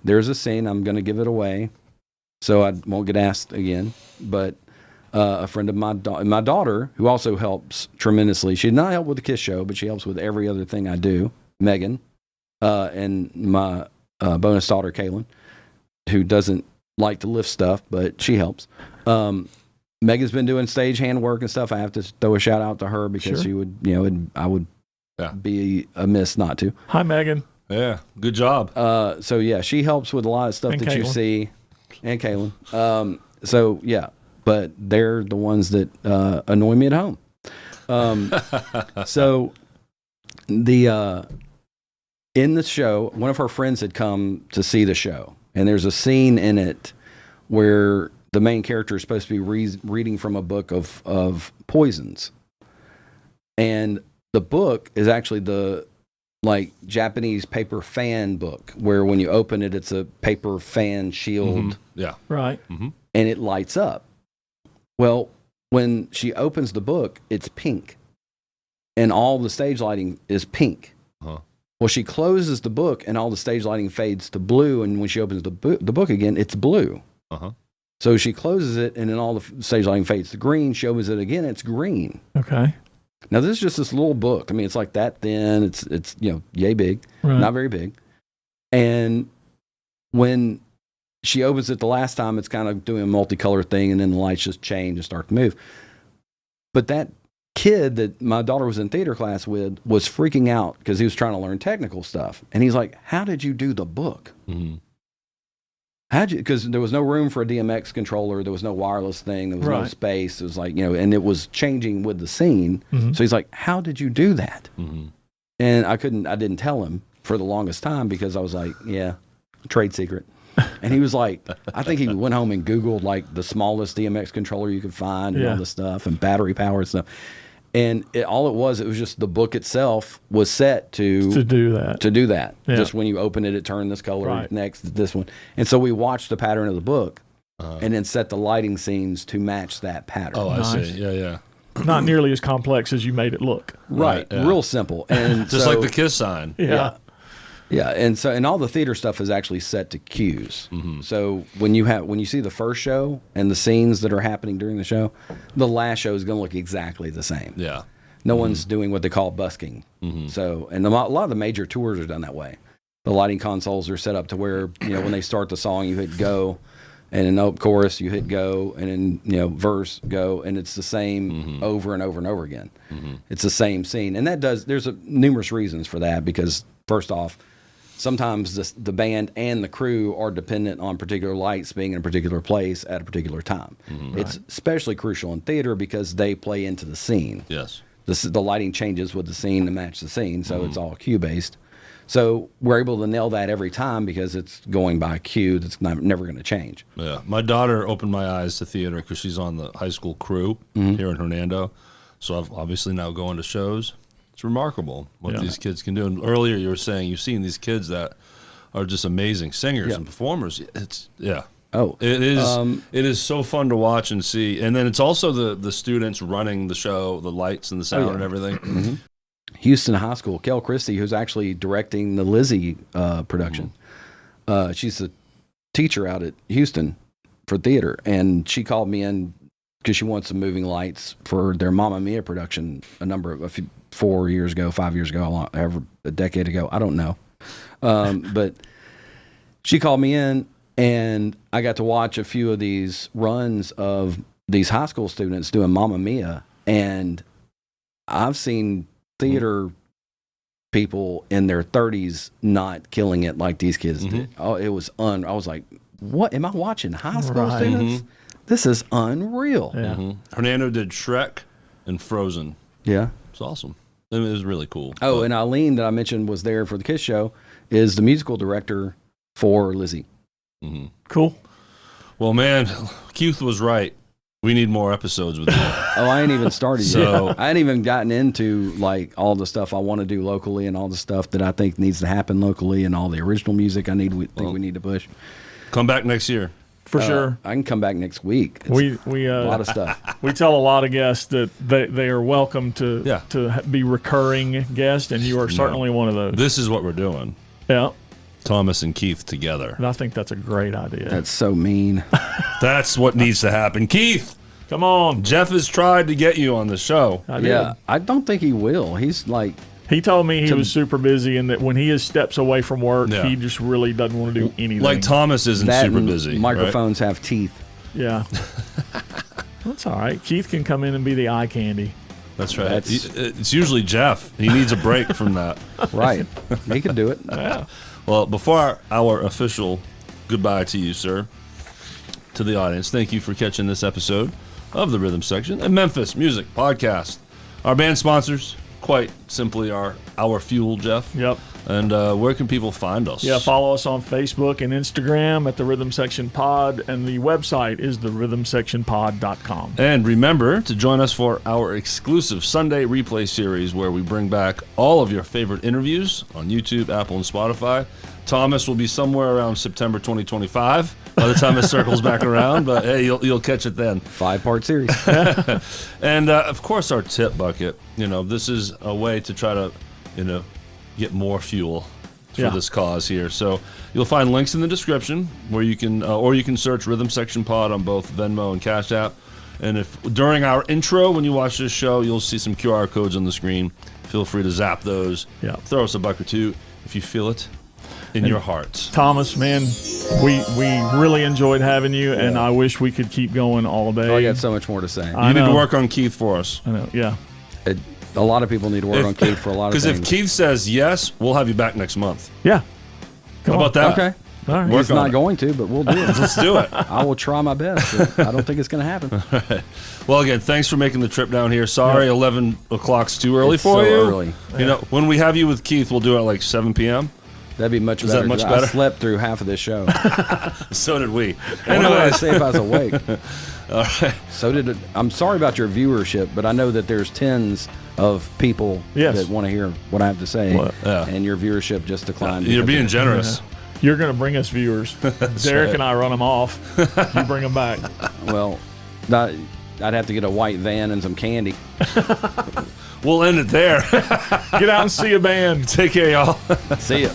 There's a scene. I'm going to give it away, so I won't get asked again. But a friend of my daughter, who also helps tremendously. She did not help with the Kiss show, but she helps with every other thing I do. Megan, and my bonus daughter, Kaylin, who doesn't like to lift stuff, but she helps. Megan's been doing stage hand work and stuff. I have to throw a shout out to her because she would, I would be amiss not to. Hi, Megan. Yeah, good job. So yeah, she helps with a lot of stuff And that Caitlin. you see, and Kaylin. So yeah, but they're the ones that annoy me at home. So the in the show, one of her friends had come to see the show, and there's a scene in it where the main character is supposed to be reading from a book of poisons, and the book is actually the Japanese paper fan book, where when you open it, it's a paper fan shield. Yeah. Right. And it lights up. Well, when she opens the book, it's pink. And all the stage lighting is pink. Well, she closes the book and all the stage lighting fades to blue. And when she opens the book again, it's blue. So she closes it and then all the stage lighting fades to green. She opens it again, it's green. Okay. Now, this is just this little book. I mean, it's like that thin. It's yay big, not very big. And when she opens it the last time, it's kind of doing a multicolor thing, and then the lights just change and start to move. But that kid that my daughter was in theater class with was freaking out because he was trying to learn technical stuff. And he's like, how did you do the book? Because there was no room for a DMX controller. There was no wireless thing. There was no space. It was like, and it was changing with the scene. So he's like, how did you do that? And I didn't tell him for the longest time because I was like, yeah, trade secret. And he was like, I think he went home and Googled the smallest DMX controller you could find and all this stuff and battery power and stuff. And all it was just the book itself was set to do that. Yeah. Just when you open it, it turned this color, next this one. And so we watched the pattern of the book and then set the lighting scenes to match that pattern. Oh, I see. Yeah. Not nearly as complex as you made it look. Right. Yeah. Real simple. And just like the Kiss sign. Yeah. Yeah, and all the theater stuff is actually set to cues. So when you see the first show and the scenes that are happening during the show, the last show is going to look exactly the same. Yeah, no one's doing what they call busking. So, and a lot of the major tours are done that way. The lighting consoles are set up to where when they start the song, you hit go, and in the chorus you hit go, and in verse go, and it's the same over and over and over again. It's the same scene, and there's numerous reasons for that because first off, sometimes the band and the crew are dependent on particular lights being in a particular place at a particular time. It's especially crucial in theater because they play into the scene. Yes. The lighting changes with the scene to match the scene, so it's all cue-based. So we're able to nail that every time because it's going by a cue that's never going to change. Yeah. My daughter opened my eyes to theater because she's on the high school crew here in Hernando. So I've obviously now going to shows. It's remarkable what these kids can do. And earlier you were saying you've seen these kids that are just amazing singers and performers. It is so fun to watch and see. And then it's also the students running the show, the lights and the sound and everything. Houston High School, Kel Christie, who's actually directing the Lizzie production. She's a teacher out at Houston for theater, and she called me in because she wants some moving lights for their Mamma Mia production 4 years ago, 5 years ago, a decade ago. I don't know. But she called me in, and I got to watch a few of these runs of these high school students doing Mamma Mia. And I've seen theater people in their 30s not killing it like these kids did. Oh, it was I was like, what? Am I watching high school students? This is unreal. Yeah. Hernando did Shrek and Frozen. Yeah. It's awesome. It was really cool. Oh, and Eileen that I mentioned was there for the Kiss Show is the musical director for Lizzie. Cool. Well, man, Keith was right. We need more episodes with you. Oh, I ain't even started So- yet. I ain't even gotten into like all the stuff I want to do locally and all the stuff that I think needs to happen locally and all the original music we need to push. Come back next year. For sure. I can come back next week. It's We a lot of stuff. we tell a lot of guests that they are welcome to Yeah. be recurring guests, and you are certainly one of those. This is what we're doing. Yeah, Thomas and Keith together. and I think that's a great idea. That's so mean. That's what needs to happen. Keith, Come on, Jeff has tried to get you on the show. I did. Yeah, I don't think he will. He's like, He told me he was super busy, and that when he steps away from work, Yeah. he just really doesn't want to do anything. Like Thomas isn't that super and busy. microphones have teeth. Yeah, that's all right. Keith can come in and be the eye candy. Right? That's right. That's- It's usually Jeff. He needs a break from that. Right. He could do it. Well, before our official goodbye to you, sir, to the audience, thank you for catching this episode of the Rhythm Section and Memphis Music Podcast. Our band sponsors, quite simply, are Our Fuel, Jeff. Yep. And where can people find us? Yeah, follow us on Facebook and Instagram at the Rhythm Section Pod, and the website is therhythmsectionpod.com. And remember to join us for our exclusive Sunday replay series where we bring back all of your favorite interviews on YouTube, Apple, and Spotify. Thomas will be somewhere around September 2025 by the time it circles back around, but hey, you'll catch it then. 5-part series. And of course, our tip bucket. This is a way to try to, get more fuel for Yeah. this cause here. So you'll find links in the description where you can, or you can search Rhythm Section Pod on both Venmo and Cash App. And if during our intro, when you watch this show, you'll see some QR codes on the screen. Feel free to zap those. Yeah. Throw us a buck or two if you feel it in your heart. Thomas, man, we really enjoyed having you, and I wish we could keep going all day. Oh, I got so much more to say. I You need to know. work on Keith for us. I know, yeah. A lot of people need to work on Keith for a lot of Because things. if Keith says yes, we'll have you back next month. Yeah. How about that? Okay. All right. Work He's on not it. going to, but we'll do it. Let's do it. I will try my best, but I don't think it's going to happen. Well, again, thanks for making the trip down here. Sorry, 11 o'clock's too early It's for so you. early. When we have you with Keith, we'll do it at like 7 p.m. That'd be much Is better. that much 'cause better? I slept through half of this show. So did we. What would I say if I was awake? All right. So I'm sorry about your viewership, but I know that there's tens of people Yes. that want to hear what I have to say, Well, yeah. and your viership just declined. You're because being of- generous. You're going to bring us viewers. Derrick right. and I run them off. You bring them back. Well, I'd have to get a white van and some candy. We'll end it there. Get out and see a band. Take care, y'all. See ya.